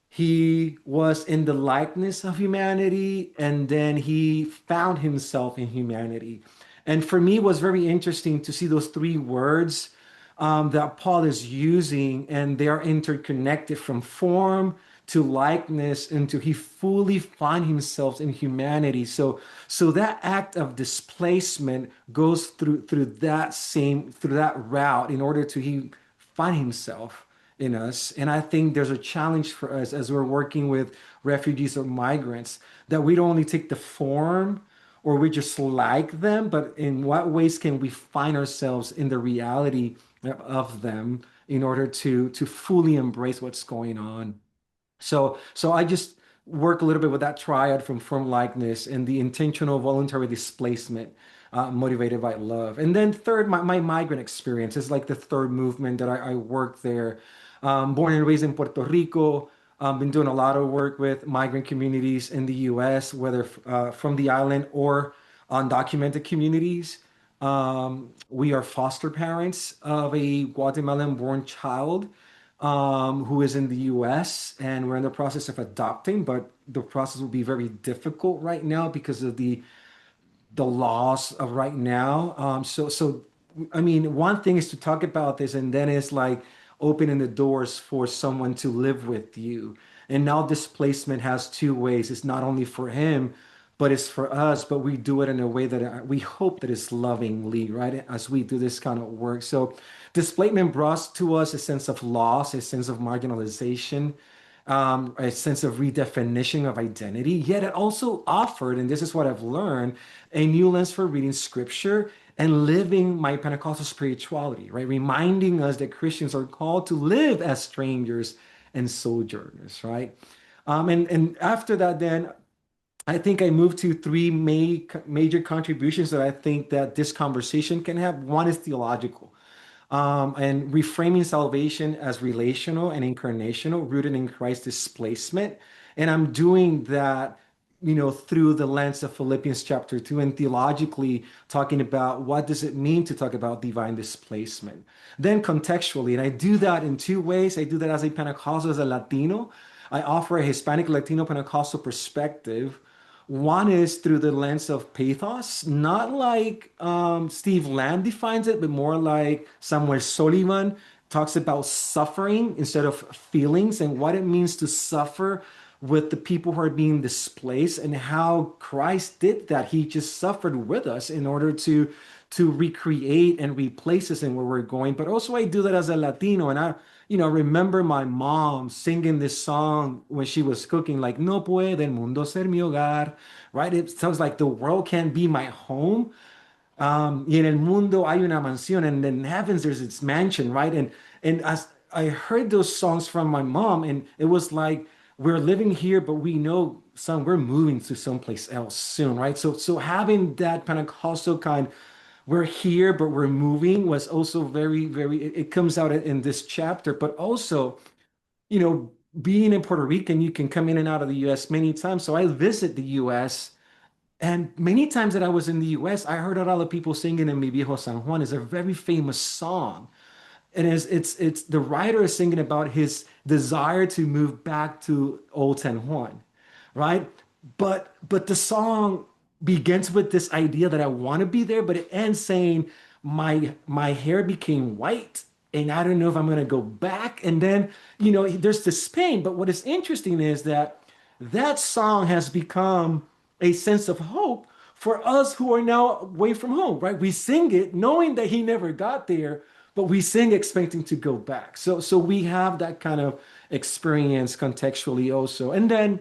he was in the likeness of humanity, and then he found himself in humanity. And for me, it was very interesting to see those three words that Paul is using, and they are interconnected from form to likeness until he fully find himself in humanity. So that act of displacement goes through that route in order to he find himself in us. And I think there's a challenge for us as we're working with refugees or migrants, that we don't only take the form or we just like them, but in what ways can we find ourselves in the reality of them in order to fully embrace what's going on. So I just work a little bit with that triad from form likeness and the intentional voluntary displacement motivated by love. And then third, my migrant experience is like the third movement that I work there. Born and raised in Puerto Rico, been doing a lot of work with migrant communities in the US, whether from the island or undocumented communities. We are foster parents of a Guatemalan-born child who is in the US, and we're in the process of adopting, but the process will be very difficult right now because of the laws of right now. So I mean, one thing is to talk about this, and then it's like opening the doors for someone to live with you. And now displacement has two ways. It's not only for him but it's for us, but we do it in a way that we hope that is lovingly, right? As we do this kind of work. So displacement brought to us a sense of loss, a sense of marginalization, a sense of redefinition of identity. Yet it also offered, and this is what I've learned, a new lens for reading scripture and living my Pentecostal spirituality, right? Reminding us that Christians are called to live as strangers and sojourners, right? And after that, then I think I moved to three major contributions that I think that this conversation can have. One is theological, and reframing salvation as relational and incarnational, rooted in Christ's displacement. And I'm doing that, through the lens of Philippians chapter 2, and theologically talking about what does it mean to talk about divine displacement. Then contextually, and I do that in two ways. I do that as a Pentecostal, as a Latino. I offer a Hispanic Latino Pentecostal perspective. One is through the lens of pathos, not like Steve Lamb defines it, but more like Samuel Soliman talks about suffering instead of feelings, and what it means to suffer with the people who are being displaced, and how Christ did that. He just suffered with us in order to recreate and replace us in where we're going. But also I do that as a Latino, and I remember my mom singing this song when she was cooking, like, no puede el mundo ser mi hogar, right? It sounds like the world can't be my home. Y en el mundo hay una mansión, and in heavens there's its mansion, right? And as I heard those songs from my mom, and it was like, we're living here, but we know, son, we're moving to someplace else soon, right? So having that Pentecostal kind, we're here, but we're moving, was also very, very, it comes out in this chapter. But also, being in Puerto Rican, you can come in and out of the US many times. So I visit the US, and many times that I was in the US, I heard a lot of people singing in Mi Viejo San Juan. Is a very famous song. And it's the writer is singing about his desire to move back to Old San Juan, right? But the song begins with this idea that I want to be there, but it ends saying my hair became white and I don't know if I'm going to go back. And then, there's this pain. But what is interesting is that that song has become a sense of hope for us who are now away from home, right? We sing it knowing that he never got there, but we sing expecting to go back. So we have that kind of experience contextually also. And then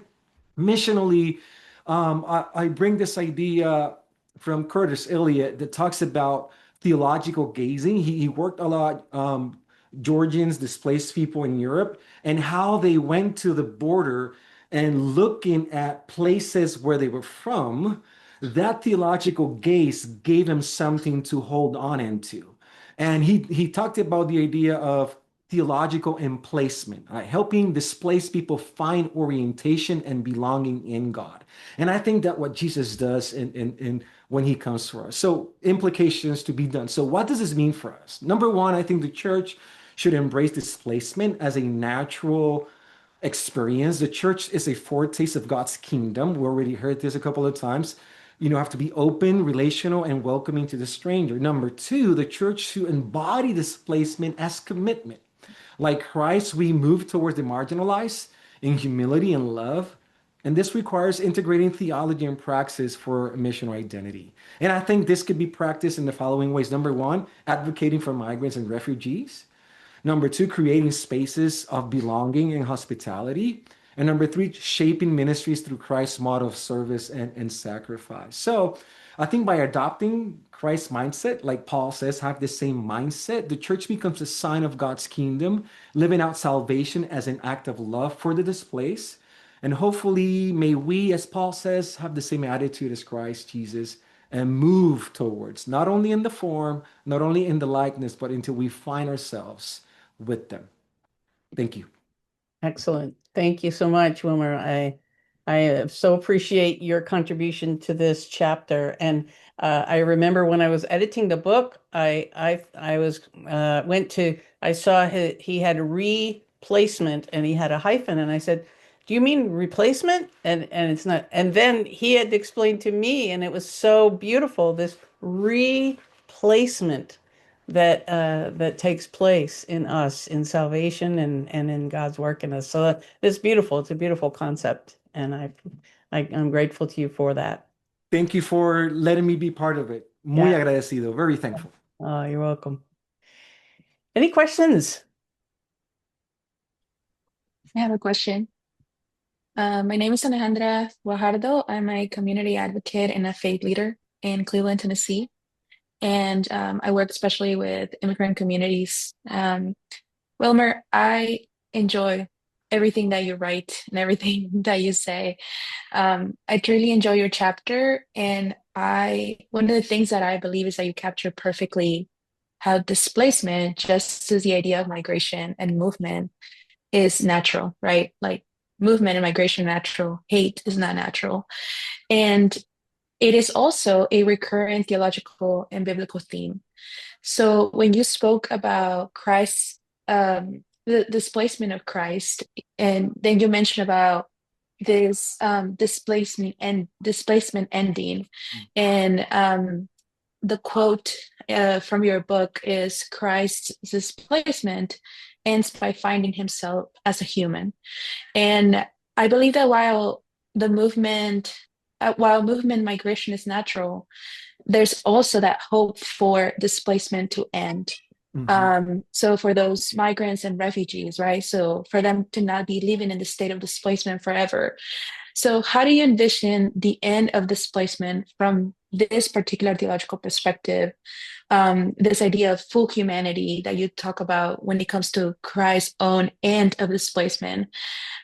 missionally, I bring this idea from Curtis Elliott that talks about theological gazing. He worked a lot, Georgians, displaced people in Europe, and how they went to the border and looking at places where they were from, that theological gaze gave him something to hold on into. And he talked about the idea of theological emplacement, right? Helping displaced people find orientation and belonging in God. And I think that what Jesus does in when he comes for us. So implications to be done. So what does this mean for us? Number one, I think the church should embrace displacement as a natural experience. The church is a foretaste of God's kingdom. We already heard this a couple of times. Have to be open, relational, and welcoming to the stranger. Number two, the church should embody displacement as commitment. Like Christ, we move towards the marginalized in humility and love. And this requires integrating theology and praxis for missional identity. And I think this could be practiced in the following ways. Number one, advocating for migrants and refugees. Number two, creating spaces of belonging and hospitality. And number three, shaping ministries through Christ's model of service and sacrifice. So I think by adopting Christ's mindset, like Paul says, have the same mindset, the church becomes a sign of God's kingdom, living out salvation as an act of love for the displaced. And hopefully, may we, as Paul says, have the same attitude as Christ Jesus and move towards, not only in the form, not only in the likeness, but until we find ourselves with them. Thank you. Excellent. Thank you so much, Wilmer. I so appreciate your contribution to this chapter. And I remember when I was editing the book, I saw he had replacement and he had a hyphen, and I said, "Do you mean replacement?" And it's not. And then he had explained to me, and it was so beautiful, this replacement that takes place in us in salvation and in God's work in us. So it's beautiful. It's a beautiful concept, and I'm grateful to you for that. Thank you for letting me be part of it. Muy Yeah. agradecido. Very thankful. Oh, you're welcome. Any questions? I have a question. My name is Alejandra Guajardo. I'm a community advocate and a faith leader in Cleveland, Tennessee. And I work especially with immigrant communities. Wilmer, I enjoy everything that you write and everything that you say. I truly enjoy your chapter. And one of the things that I believe is that you capture perfectly how displacement, just as the idea of migration and movement, is natural, right? Like movement and migration natural, hate is not natural. And it is also a recurrent theological and biblical theme. So when you spoke about Christ, the displacement of Christ, and then you mentioned about this displacement ending, and the quote from your book is Christ's displacement ends by finding himself as a human. And I believe that while movement migration is natural, there's also that hope for displacement to end. So for those migrants and refugees, right? So for them to not be living in the state of displacement forever. So how do you envision the end of displacement from this particular theological perspective? This idea of full humanity that you talk about when it comes to Christ's own end of displacement.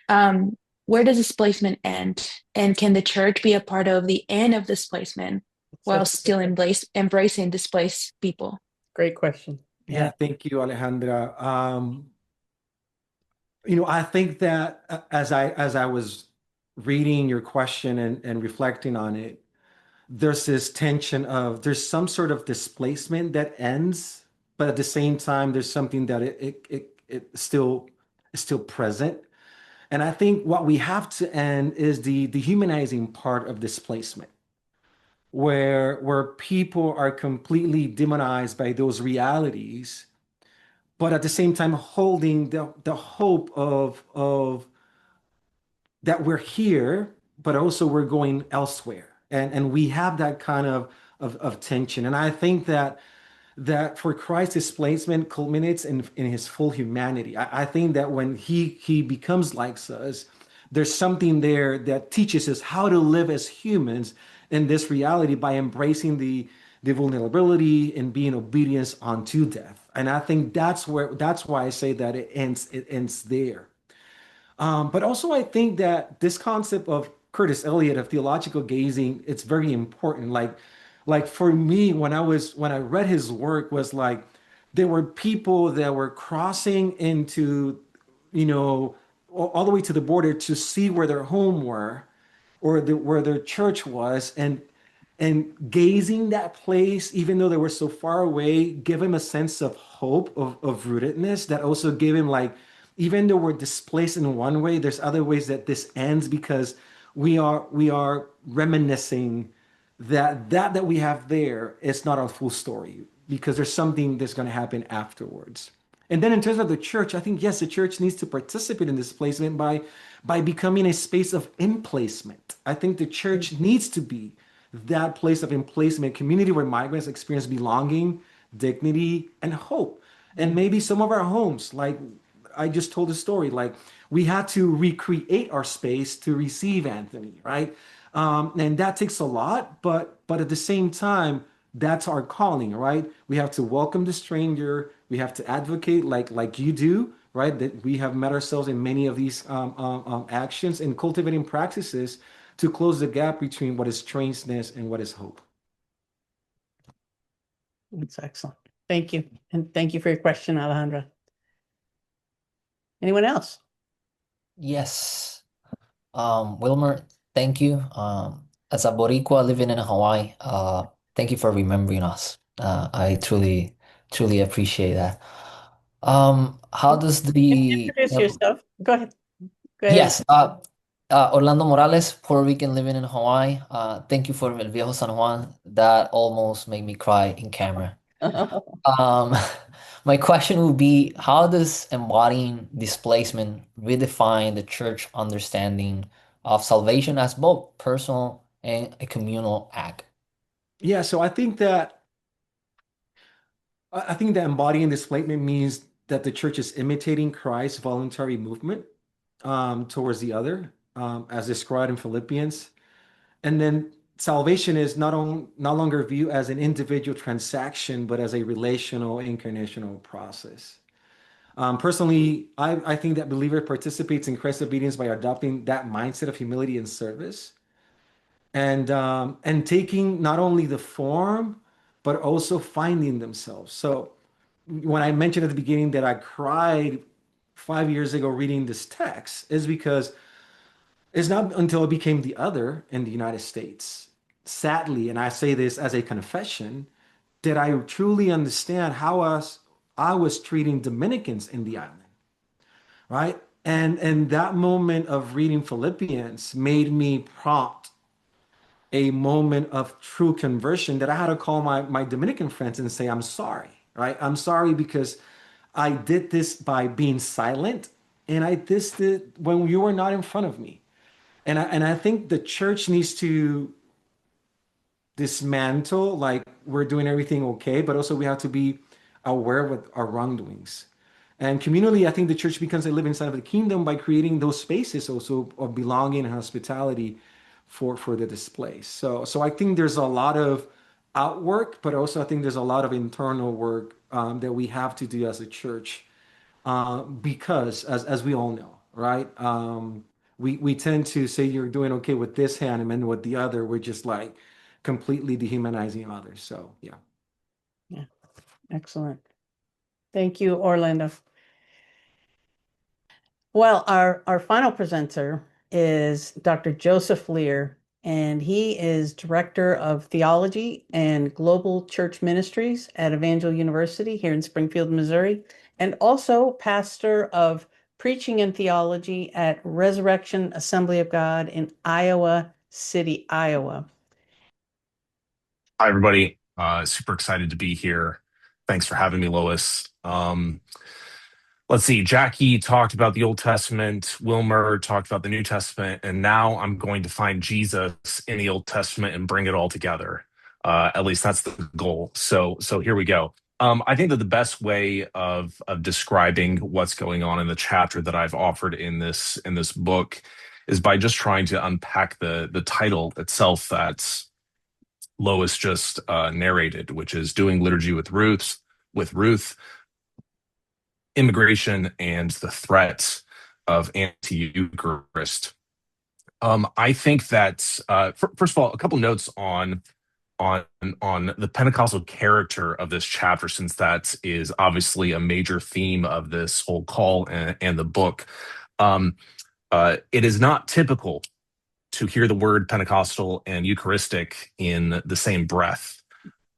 Where does displacement end? And can the church be a part of the end of displacement while still embracing displaced people? Great question. Yeah, thank you, Alejandra. I think that as I was reading your question and reflecting on it, there's this tension of there's some sort of displacement that ends, but at the same time, there's something that it still is still present. And I think what we have to end is the dehumanizing part of displacement, where people are completely demonized by those realities, but at the same time holding the hope of that we're here, but also we're going elsewhere. And we have that kind of tension. And I think that for Christ's displacement culminates in his full humanity. I think that when he becomes like us, there's something there that teaches us how to live as humans in this reality by embracing the vulnerability and being obedience unto death. And I think that's why I say that it ends there. But also, I think that this concept of Curtis Eliot of theological gazing, it's very important. Like for me, when I read his work, was like there were people that were crossing into, all the way to the border to see where their home were, or where their church was, and gazing that place, even though they were so far away, give him a sense of hope, of rootedness that also gave him like, even though we're displaced in one way, there's other ways that this ends because we are reminiscing that we have there is not our full story because there's something that's going to happen afterwards. And then in terms of the church, I think yes, the church needs to participate in displacement by becoming a space of emplacement. I think the church needs to be that place of emplacement, community where migrants experience belonging, dignity, and hope. And maybe some of our homes, like I just told a story, like we had to recreate our space to receive Anthony, right? And that takes a lot, but at the same time, that's our calling, right? We have to welcome the stranger. We have to advocate like you do, right? That we have met ourselves in many of these actions and cultivating practices to close the gap between what is strangeness and what is hope. That's excellent. Thank you. And thank you for your question, Alejandra. Anyone else? Yes. Wilmer, thank you. As a Boricua living in Hawaii, thank you for remembering us. I truly, truly appreciate that. How does the Introduce yourself. Go ahead. Yes, Orlando Morales, Puerto Rican living in Hawaii. Thank you for El Viejo San Juan. That almost made me cry in camera. Um, my question would be, how does embodying displacement redefine the church understanding of salvation as both personal and a communal act. Yeah, so I think that embodying displacement means that the church is imitating Christ's voluntary movement towards the other, as described in Philippians. And then salvation is no longer viewed as an individual transaction, but as a relational, incarnational process. Personally, I think that believer participates in Christ's obedience by adopting that mindset of humility and service, and taking not only the form, but also finding themselves. So when I mentioned at the beginning that I cried 5 years ago reading this text, is because it's not until I became the other in the United States, sadly, and I say this as a confession, that I truly understand how I was treating Dominicans in the island, right? And that moment of reading Philippians made me prompt a moment of true conversion that I had to call my Dominican friends and say, I'm sorry, right? I'm sorry because I did this by being silent, and I did this when you were not in front of me. And I think the church needs to dismantle, like we're doing everything okay, but also we have to be aware of our wrongdoings. And communally, I think the church becomes a living sign of the kingdom by creating those spaces also of belonging and hospitality for the displaced. So I think there's a lot of outwork, but also I think there's a lot of internal work that we have to do as a church, because as we all know, right? We tend to say you're doing okay with this hand, and then with the other, we're just like completely dehumanizing others. So yeah. Yeah, excellent. Thank you, Orlando. Well, our final presenter is Dr. Joseph Lear, and he is Director of Theology and Global Church Ministries at Evangel University here in Springfield, Missouri, and also pastor of Preaching and Theology at Resurrection Assembly of God in Iowa City, Iowa. Hi, everybody. Super excited to be here. Thanks for having me, Lois. Let's see. Jackie talked about the Old Testament. Wilmer talked about the New Testament. And now I'm going to find Jesus in the Old Testament and bring it all together. At least that's the goal. So here we go. I think that the best way of describing what's going on in the chapter that I've offered in this book is by just trying to unpack the title itself that's Lois just narrated, which is Doing Liturgy with Ruth, Immigration and the Threat of Anti-Eucharist. I think that first of all, a couple notes on the Pentecostal character of this chapter, since that is obviously a major theme of this whole call and the book. It is not typical to hear the word Pentecostal and Eucharistic in the same breath.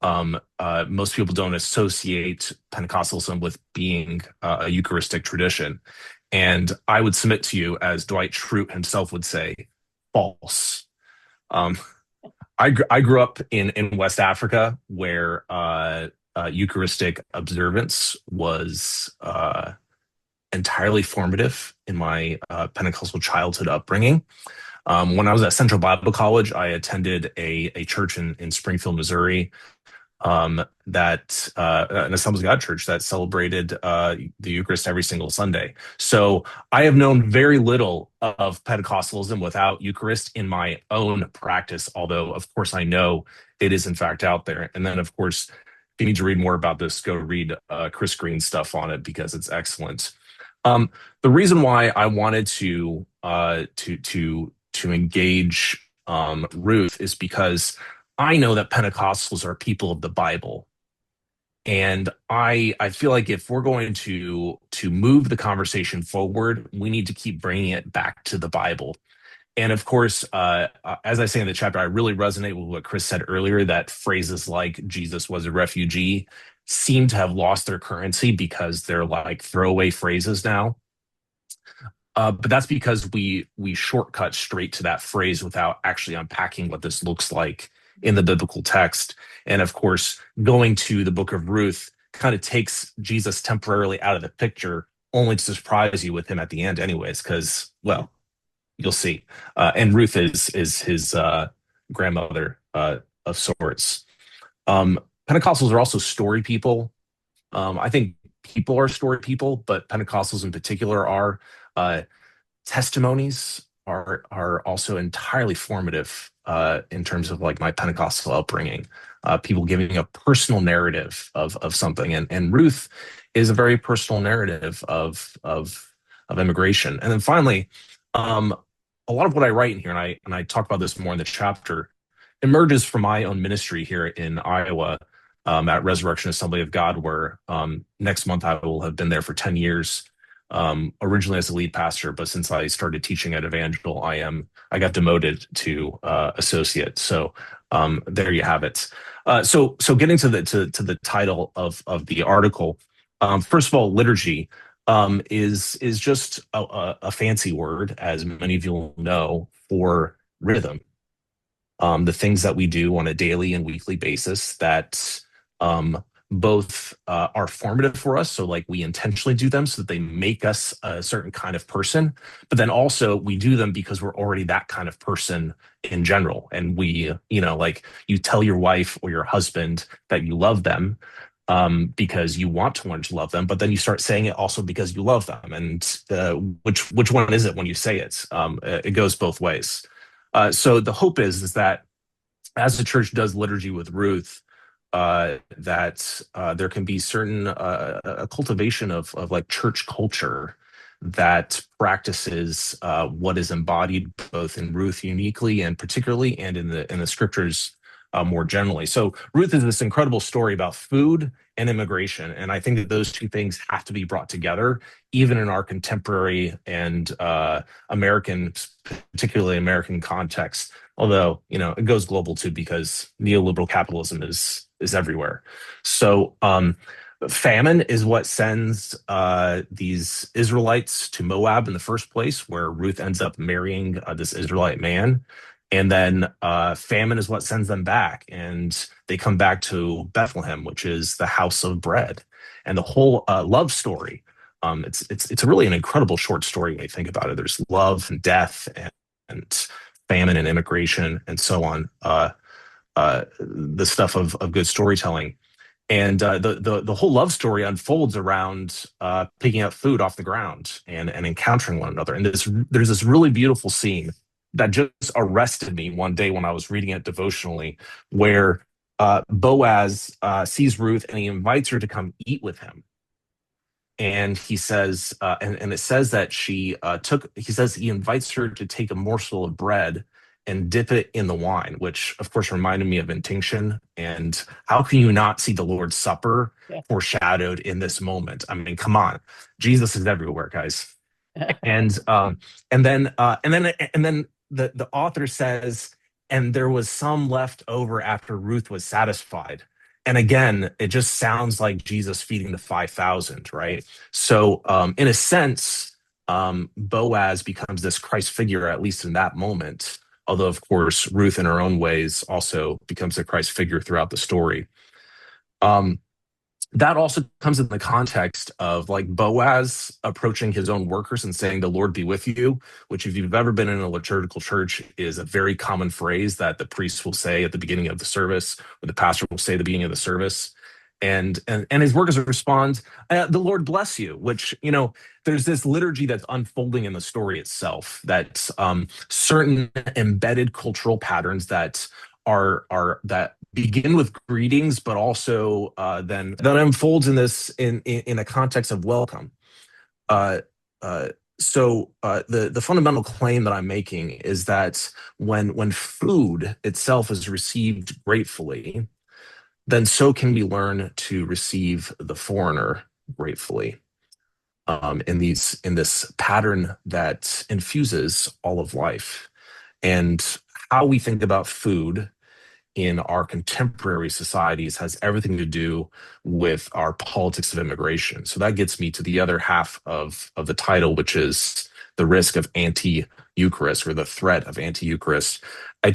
Most people don't associate Pentecostalism with being a Eucharistic tradition. And I would submit to you, as Dwight Schrute himself would say, false. I grew up in West Africa, where Eucharistic observance was entirely formative in my Pentecostal childhood upbringing. When I was at Central Bible College, I attended a church in Springfield, Missouri, that an Assemblies of God church that celebrated the Eucharist every single Sunday. So I have known very little of Pentecostalism without Eucharist in my own practice, although, of course, I know it is in fact out there. And then, of course, if you need to read more about this, go read Chris Green's stuff on it, because it's excellent. The reason why I wanted to engage Ruth is because I know that Pentecostals are people of the Bible. And I feel like if we're going to move the conversation forward, we need to keep bringing it back to the Bible. And of course, as I say in the chapter, I really resonate with what Chris said earlier, that phrases like Jesus was a refugee seem to have lost their currency because they're like throwaway phrases now. But that's because we shortcut straight to that phrase without actually unpacking what this looks like in the biblical text. And of course, going to the book of Ruth kind of takes Jesus temporarily out of the picture, only to surprise you with him at the end anyways, because, well, you'll see. And Ruth is his grandmother of sorts. Pentecostals are also story people. I think people are story people, but Pentecostals in particular are. Testimonies are also entirely formative in terms of like my Pentecostal upbringing. People giving a personal narrative of something, and Ruth is a very personal narrative of immigration. And then finally, a lot of what I write in here, and I talk about this more in the chapter, emerges from my own ministry here in Iowa at Resurrection Assembly of God, where next month I will have been there for 10 years. Originally as a lead pastor, but since I started teaching at Evangel, I got demoted to associate. So there you have it. So getting to the title of the article, first of all, liturgy is just a fancy word, as many of you will know, for rhythm. The things that we do on a daily and weekly basis that both are formative for us. So like we intentionally do them so that they make us a certain kind of person, but then also we do them because we're already that kind of person in general. And we, like you tell your wife or your husband that you love them because you want to learn to love them, but then you start saying it also because you love them. And which one is it when you say it? It goes both ways. So the hope is that as the church does liturgy with Ruth, that there can be certain a cultivation of like church culture that practices what is embodied both in Ruth uniquely and particularly, and in the scriptures more generally. So Ruth is this incredible story about food and immigration, and I think that those two things have to be brought together, even in our contemporary and American, particularly American context. Although it goes global too, because neoliberal capitalism is everywhere. So famine is what sends these Israelites to Moab in the first place, where Ruth ends up marrying this Israelite man. And then famine is what sends them back. And they come back to Bethlehem, which is the house of bread. And the whole love story, it's really an incredible short story when you think about it. There's love and death and famine and immigration and so on. The stuff of good storytelling. And the whole love story unfolds around picking up food off the ground and encountering one another. And there's this really beautiful scene that just arrested me one day when I was reading it devotionally, where Boaz sees Ruth and he invites her to come eat with him. And he says, and it says that he says he invites her to take a morsel of bread and dip it in the wine, which of course reminded me of intinction. And how can you not see the Lord's Supper foreshadowed in this moment? I mean, come on, Jesus is everywhere, guys. And then the author says, and there was some left over after Ruth was satisfied. And again, it just sounds like Jesus feeding the 5,000, right? So in a sense, Boaz becomes this Christ figure, at least in that moment. Although, of course, Ruth in her own ways also becomes a Christ figure throughout the story. That also comes in the context of like Boaz approaching his own workers and saying, "The Lord be with you," which, if you've ever been in a liturgical church, is a very common phrase that the priest will say at the beginning of the service, or the pastor will say at the beginning of the service. And his workers respond, "The Lord bless you," which, there's this liturgy that's unfolding in the story itself, that certain embedded cultural patterns that that begin with greetings, but also then that unfolds in a context of welcome. So the fundamental claim that I'm making is that when food itself is received gratefully, then so can we learn to receive the foreigner gratefully. In this pattern that infuses all of life. And how we think about food in our contemporary societies has everything to do with our politics of immigration. So that gets me to the other half of the title, which is the risk of anti-Eucharist, or the threat of anti-Eucharist. I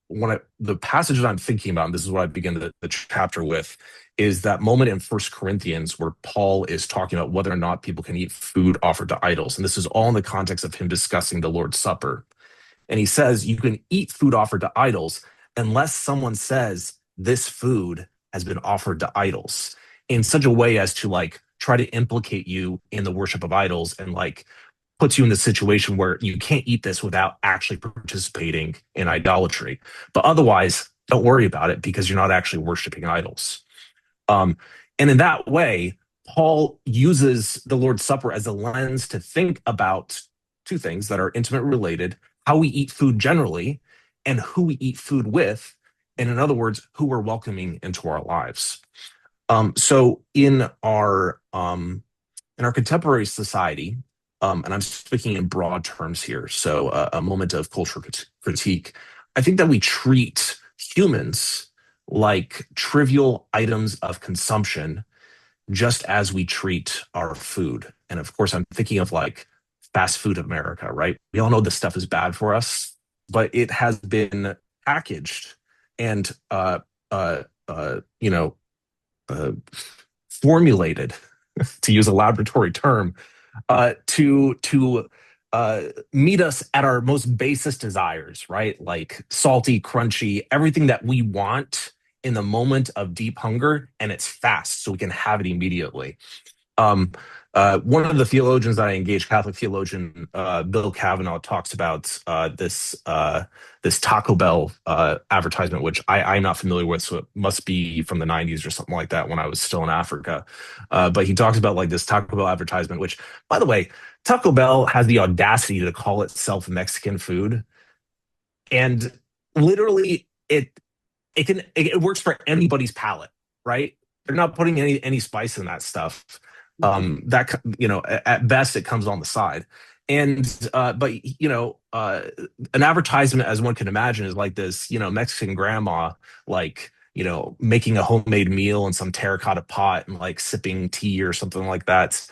the passages I'm thinking about, and this is what I begin the chapter with, is that moment in First Corinthians where Paul is talking about whether or not people can eat food offered to idols. And this is all in the context of him discussing the Lord's Supper. And he says you can eat food offered to idols unless someone says this food has been offered to idols in such a way as to like try to implicate you in the worship of idols, and like puts you in the situation where you can't eat this without actually participating in idolatry. But otherwise, don't worry about it because you're not actually worshiping idols. And in that way, Paul uses the Lord's Supper as a lens to think about two things that are intimately related: how we eat food generally and who we eat food with. And in other words, who we're welcoming into our lives. So in our contemporary society, and I'm speaking in broad terms here, so a moment of cultural critique, I think that we treat humans like trivial items of consumption, just as we treat our food. And of course, I'm thinking of like fast food America, right? We all know this stuff is bad for us, but it has been packaged and formulated, to use a laboratory term, to meet us at our most basest desires, right? Like salty, crunchy, everything that we want in the moment of deep hunger, and it's fast, so we can have it immediately. One of the theologians that I engage, Catholic theologian Bill Kavanaugh, talks about this Taco Bell advertisement, which I'm not familiar with, so it must be from the 90s or something like that when I was still in Africa. But he talks about like this Taco Bell advertisement, which, by the way, Taco Bell has the audacity to call itself Mexican food, and literally it works for anybody's palate, right? They're not putting any spice in that stuff. That at best it comes on the side, and but an advertisement, as one can imagine, is like this Mexican grandma, like making a homemade meal in some terracotta pot and like sipping tea or something like that.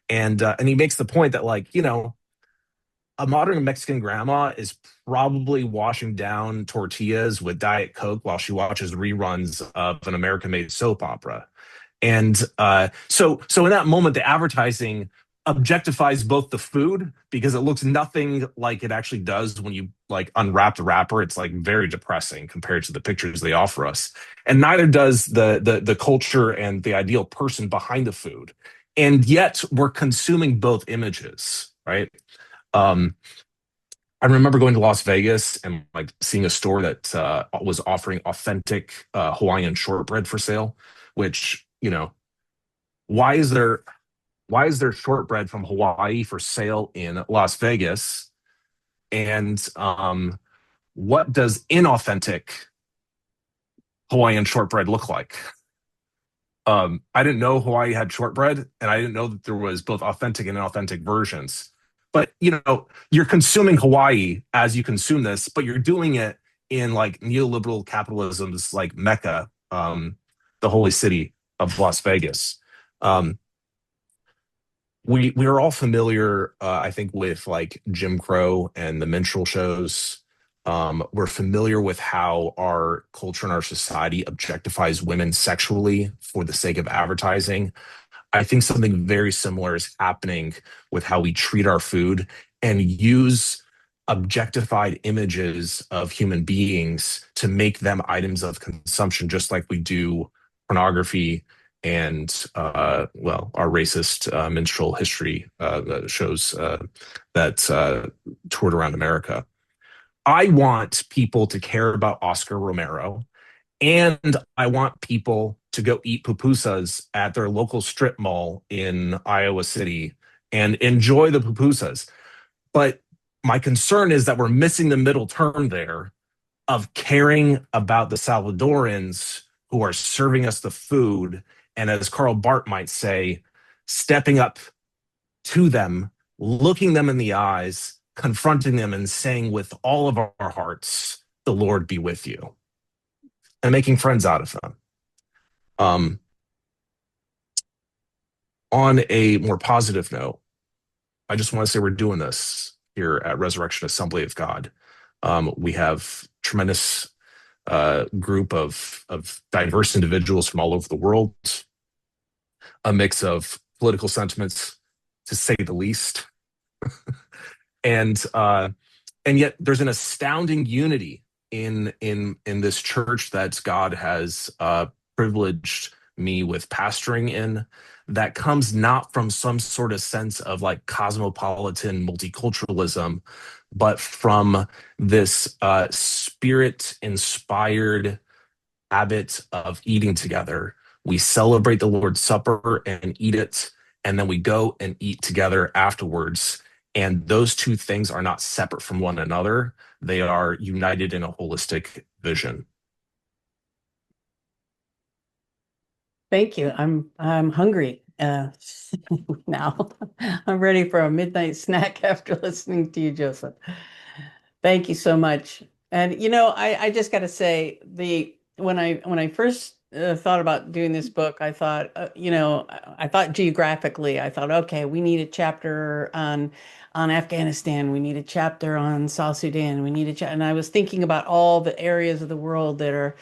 And he makes the point that like a modern Mexican grandma is probably washing down tortillas with Diet Coke while she watches reruns of an American-made soap opera. And so in that moment, the advertising objectifies both the food, because it looks nothing like it actually does when you like unwrap the wrapper. It's like very depressing compared to the pictures they offer us. And neither does the culture and the ideal person behind the food. And yet we're consuming both images, right? I remember going to Las Vegas and like seeing a store that was offering authentic Hawaiian shortbread for sale, which, why is there shortbread from Hawaii for sale in Las Vegas? And what does inauthentic Hawaiian shortbread look like? I didn't know Hawaii had shortbread, and I didn't know that there was both authentic and inauthentic versions. But you're consuming Hawaii as you consume this, but you're doing it in like neoliberal capitalism's like Mecca, the holy city of Las Vegas. We are all familiar, I think, with like Jim Crow and the minstrel shows. We're familiar with how our culture and our society objectifies women sexually for the sake of advertising. I think something very similar is happening with how we treat our food and use objectified images of human beings to make them items of consumption, just like we do pornography and our racist minstrel history shows that toured around America. I want people to care about Oscar Romero, and I want people to go eat pupusas at their local strip mall in Iowa City and enjoy the pupusas. But my concern is that we're missing the middle term there of caring about the Salvadorans who are serving us the food. And as Karl Barth might say, stepping up to them, looking them in the eyes, confronting them and saying with all of our hearts, the Lord be with you, and making friends out of them. On a more positive note, I just want to say we're doing this here at Resurrection Assembly of God. We have tremendous group of diverse individuals from all over the world, a mix of political sentiments, to say the least, and yet there's an astounding unity in this church that God has privileged me with pastoring in, that comes not from some sort of sense of like cosmopolitan multiculturalism, but from this spirit inspired habit of eating together. We celebrate the Lord's Supper and eat it, and then we go and eat together afterwards. And those two things are not separate from one another. They are united in a holistic vision. Thank you. I'm hungry now. I'm ready for a midnight snack after listening to you, Joseph. Thank you so much. And I just got to say when I first thought about doing this book, I thought I thought geographically. I thought, okay, we need a chapter on Afghanistan. We need a chapter on South Sudan. We need a chapter, and I was thinking about all the areas of the world that are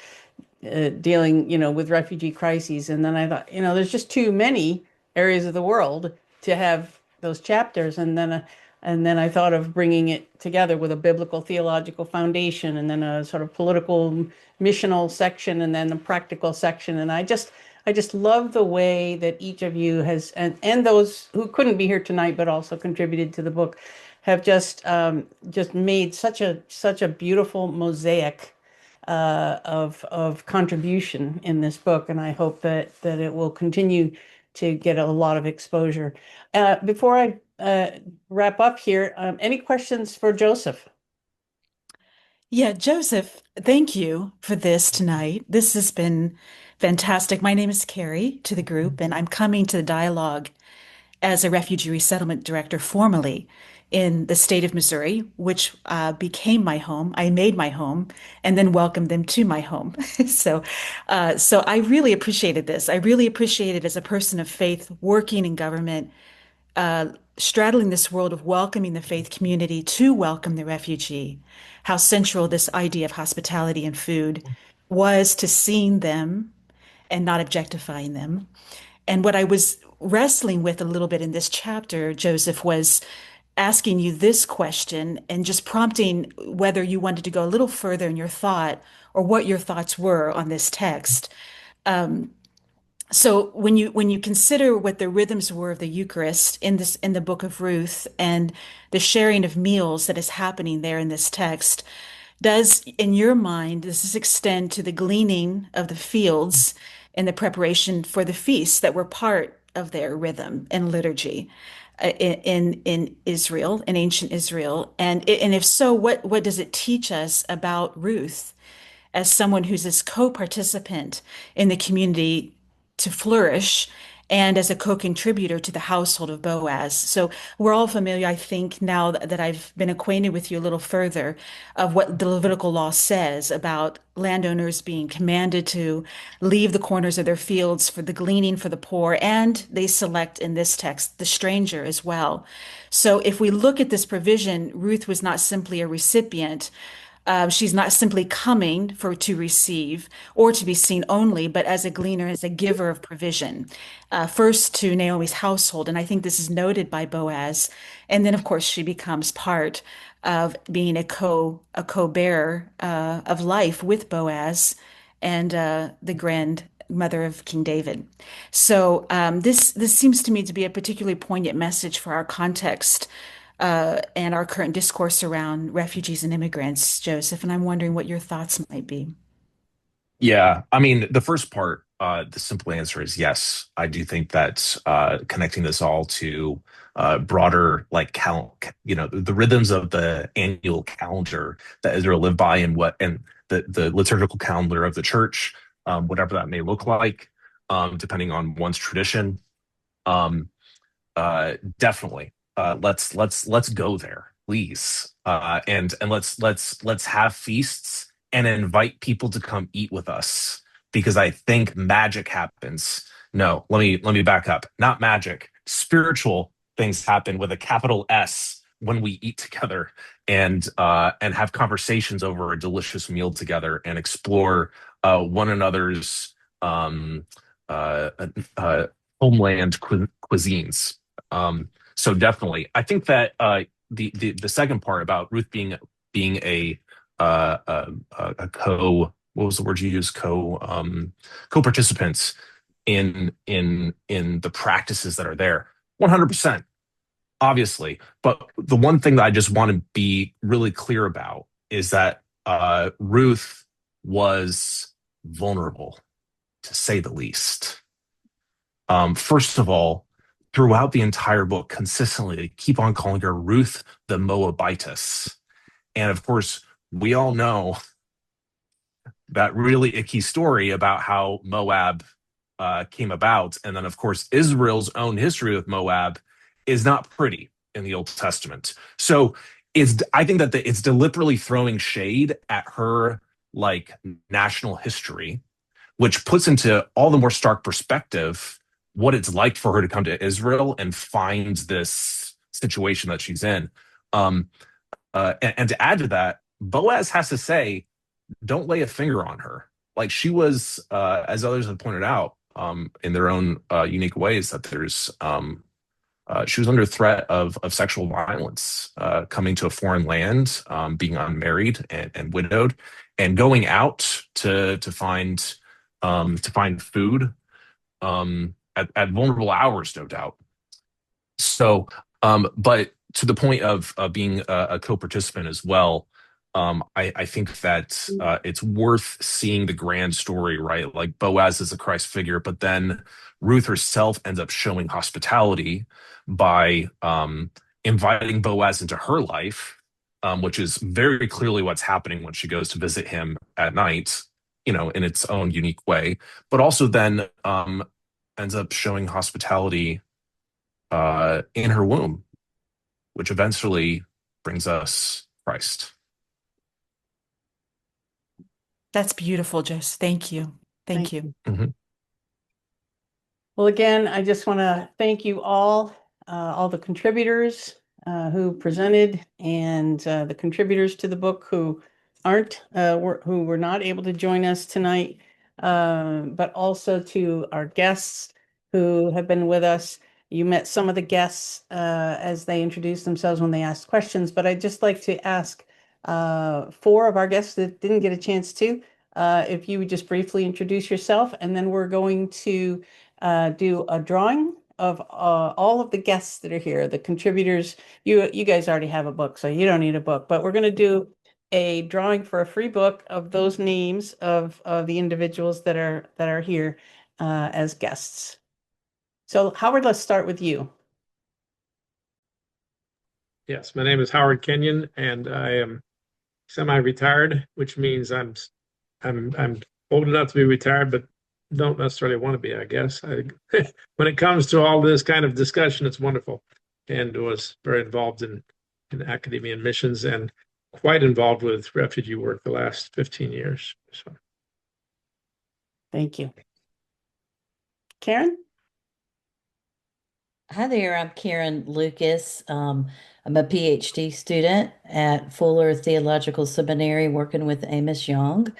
dealing, with refugee crises. And then I thought, there's just too many areas of the world to have those chapters. And then I thought of bringing it together with a biblical theological foundation, and then a sort of political missional section, and then a practical section. And I just love the way that each of you has, and those who couldn't be here tonight but also contributed to the book, have just made such a beautiful mosaic of contribution in this book, and I hope that it will continue to get a lot of exposure. Before I wrap up here, any questions for Joseph? Yeah, Joseph, thank you for this tonight. This has been fantastic. My name is Carrie to the group, and I'm coming to the dialogue as a refugee resettlement director formally in the state of Missouri, which became my home. I made my home and then welcomed them to my home. So I really appreciated this. I really appreciated, as a person of faith working in government, straddling this world of welcoming the faith community to welcome the refugee, how central this idea of hospitality and food was to seeing them and not objectifying them. And what I was wrestling with a little bit in this chapter, Joseph, was asking you this question and just prompting whether you wanted to go a little further in your thought or what your thoughts were on this text. So when you consider what the rhythms were of the Eucharist in the book of Ruth, and the sharing of meals that is happening there in this text, does, in your mind, does this extend to the gleaning of the fields and the preparation for the feasts that were part of their rhythm and liturgy in Israel, in ancient Israel? And if so, what does it teach us about Ruth as someone who's this co-participant in the community to flourish, and as a co-contributor to the household of Boaz? So we're all familiar, I think, now that I've been acquainted with you a little further, of what the Levitical law says about landowners being commanded to leave the corners of their fields for the gleaning for the poor, and they select in this text the stranger as well. So if we look at this provision, Ruth was not simply a recipient. She's not simply coming to receive or to be seen only, but as a gleaner, as a giver of provision, first to Naomi's household. And I think this is noted by Boaz. And then, of course, she becomes part of being a co-bearer of life with Boaz and the grandmother of King David. So this seems to me to be a particularly poignant message for our context and our current discourse around refugees and immigrants, Joseph. And I'm wondering what your thoughts might be. Yeah, I mean, the first part, the simple answer is yes. I do think that connecting this all to broader, like the rhythms of the annual calendar that Israel lived by, and the liturgical calendar of the church, whatever that may look like, depending on one's tradition. Definitely, let's go there, please, and let's have feasts and invite people to come eat with us, because I think magic happens. No, let me back up. Not magic. Spiritual things happen with a capital S when we eat together and have conversations over a delicious meal together and explore one another's um, uh, uh, homeland cuisines. So definitely, I think that the second part about Ruth being a co, what was the word you used, co-participants in the practices that are there, 100%, obviously. But the one thing that I just want to be really clear about is that Ruth was vulnerable, to say the least. First of all, throughout the entire book, consistently, they keep on calling her Ruth the Moabitess. And of course, we all know that really icky story about how Moab came about. And then, of course, Israel's own history with Moab is not pretty in the Old Testament. So I think that it's deliberately throwing shade at her like national history, which puts into all the more stark perspective what it's like for her to come to Israel and find this situation that she's in. And to add to that, Boaz has to say, don't lay a finger on her. Like she was, as others have pointed out, in their own unique ways, that she was under threat of sexual violence, coming to a foreign land, being unmarried and widowed, and going out to find food at vulnerable hours, no doubt. So, but to the point of being a co-participant as well, I think that it's worth seeing the grand story, right? Like Boaz is a Christ figure, but then Ruth herself ends up showing hospitality by inviting Boaz into her life, which is very clearly what's happening when she goes to visit him at night, in its own unique way, but also then ends up showing hospitality in her womb, which eventually brings us Christ. That's beautiful, Jess. Thank you. Thank you. Mm-hmm. Well, again, I just want to thank you all the contributors who presented, and the contributors to the book who who were not able to join us tonight, but also to our guests who have been with us. You met some of the guests as they introduced themselves when they asked questions, but I'd just like to ask four of our guests that didn't get a chance to, if you would just briefly introduce yourself, and then we're going to do a drawing of all of the guests that are here, the contributors. You guys already have a book, so you don't need a book, but we're going to do a drawing for a free book of those names of the individuals that are here as guests. So Howard, let's start with you. Yes, my name is Howard Kenyon, and I am semi-retired, which means I'm old enough to be retired, but don't necessarily want to be, I guess. When it comes to all this kind of discussion, it's wonderful, and was very involved in academia and missions, and quite involved with refugee work the last 15 years. So. Thank you. Karen? Hi there, I'm Karen Lucas. I'm a PhD student at Fuller Theological Seminary working with Amos Young,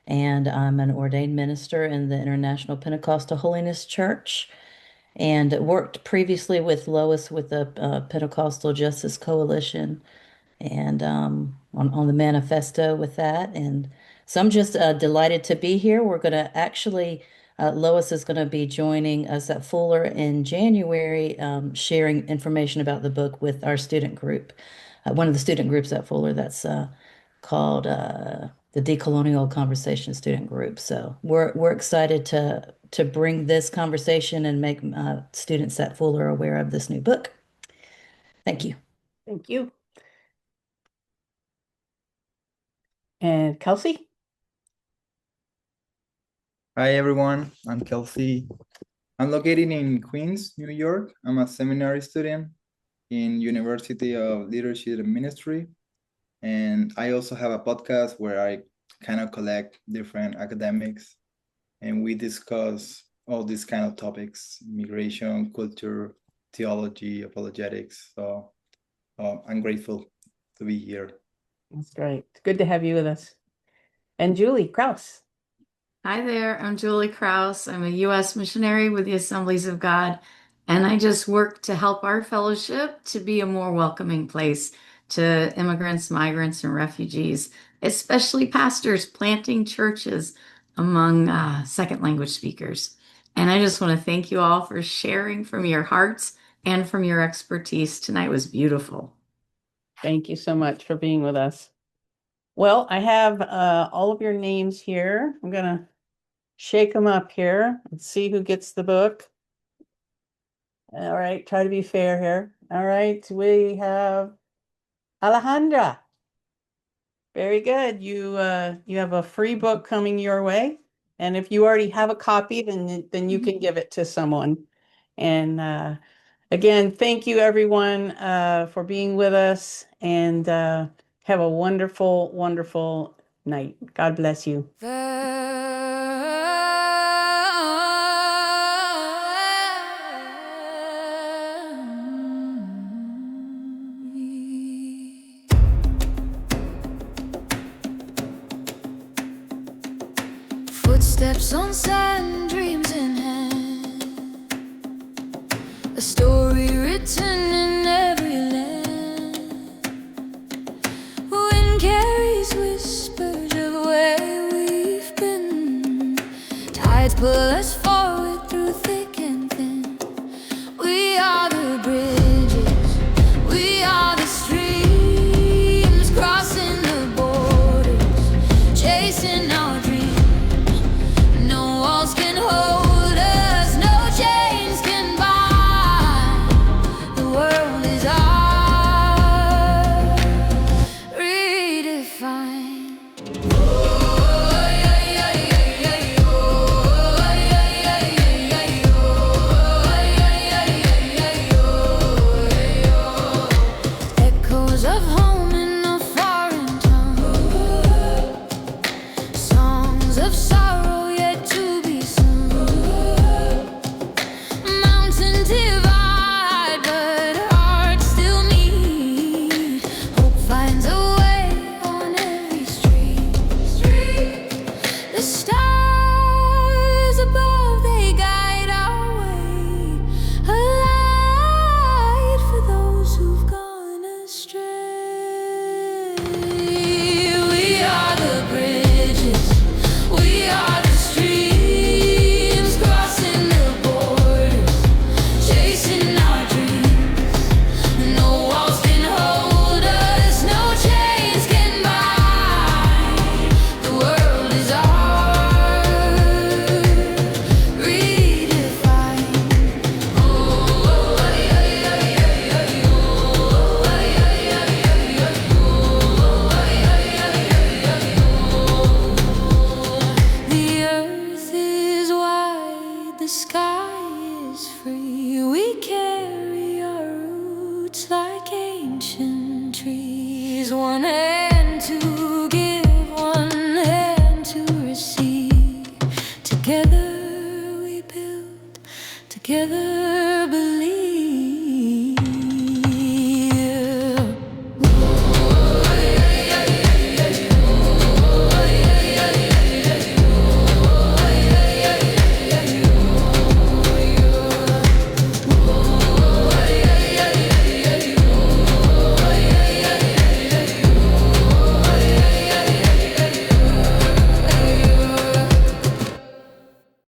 and I'm an ordained minister in the International Pentecostal Holiness Church, and worked previously with Lois with the Pentecostal Justice Coalition, and on the manifesto with that. And so I'm just delighted to be here. We're going to actually, Lois is going to be joining us at Fuller in January, sharing information about the book with our student group, one of the student groups at Fuller that's called the Decolonial Conversation Student Group. So we're excited to bring this conversation and make students at Fuller aware of this new book. Thank you. Thank you. And Kelsey? Hi everyone, I'm Kelsey. I'm located in Queens, New York. I'm a seminary student in University of Leadership and Ministry. And I also have a podcast where I kind of collect different academics and we discuss all these kind of topics: migration, culture, theology, apologetics. So I'm grateful to be here. That's great. It's good to have you with us. And Julie Krause. Hi there, I'm Julie Krause. I'm a U.S. missionary with the Assemblies of God, and I just work to help our fellowship to be a more welcoming place to immigrants, migrants, and refugees, especially pastors planting churches among second language speakers. And I just want to thank you all for sharing from your hearts and from your expertise. Tonight was beautiful. Thank you so much for being with us. Well, I have all of your names here. I'm going to shake them up here and see who gets the book. All right, try to be fair here. All right, we have Alejandra. Very good. You have a free book coming your way. And if you already have a copy, then you can give it to someone. And again, thank you everyone for being with us, and have a wonderful, wonderful night. God bless you. Footsteps on sand, dreams in hand, a story written in every land. Wind carries whispers of where we've been, tides pull us forward through thick and thin. We are the bridges, we are the streams, crossing the borders, chasing our dreams. No walls can hold us, no chains can bind. The world is ours, redefined. Echoes of home in a foreign tongue, songs of sorrow yet to be sung. Mountains divide, but hearts still meet. Hope finds a way on every street. The stars above, they guide our way, a light for those who've gone astray. We are the bridges, we are the streams, crossing the borders, chasing our dreams. No walls can hold us, no chains can bind. The world is ours, redefined. The earth is wide, the sky is free. We carry our roots like ancient trees. One hand to give, one hand to receive. Together we build, together believe.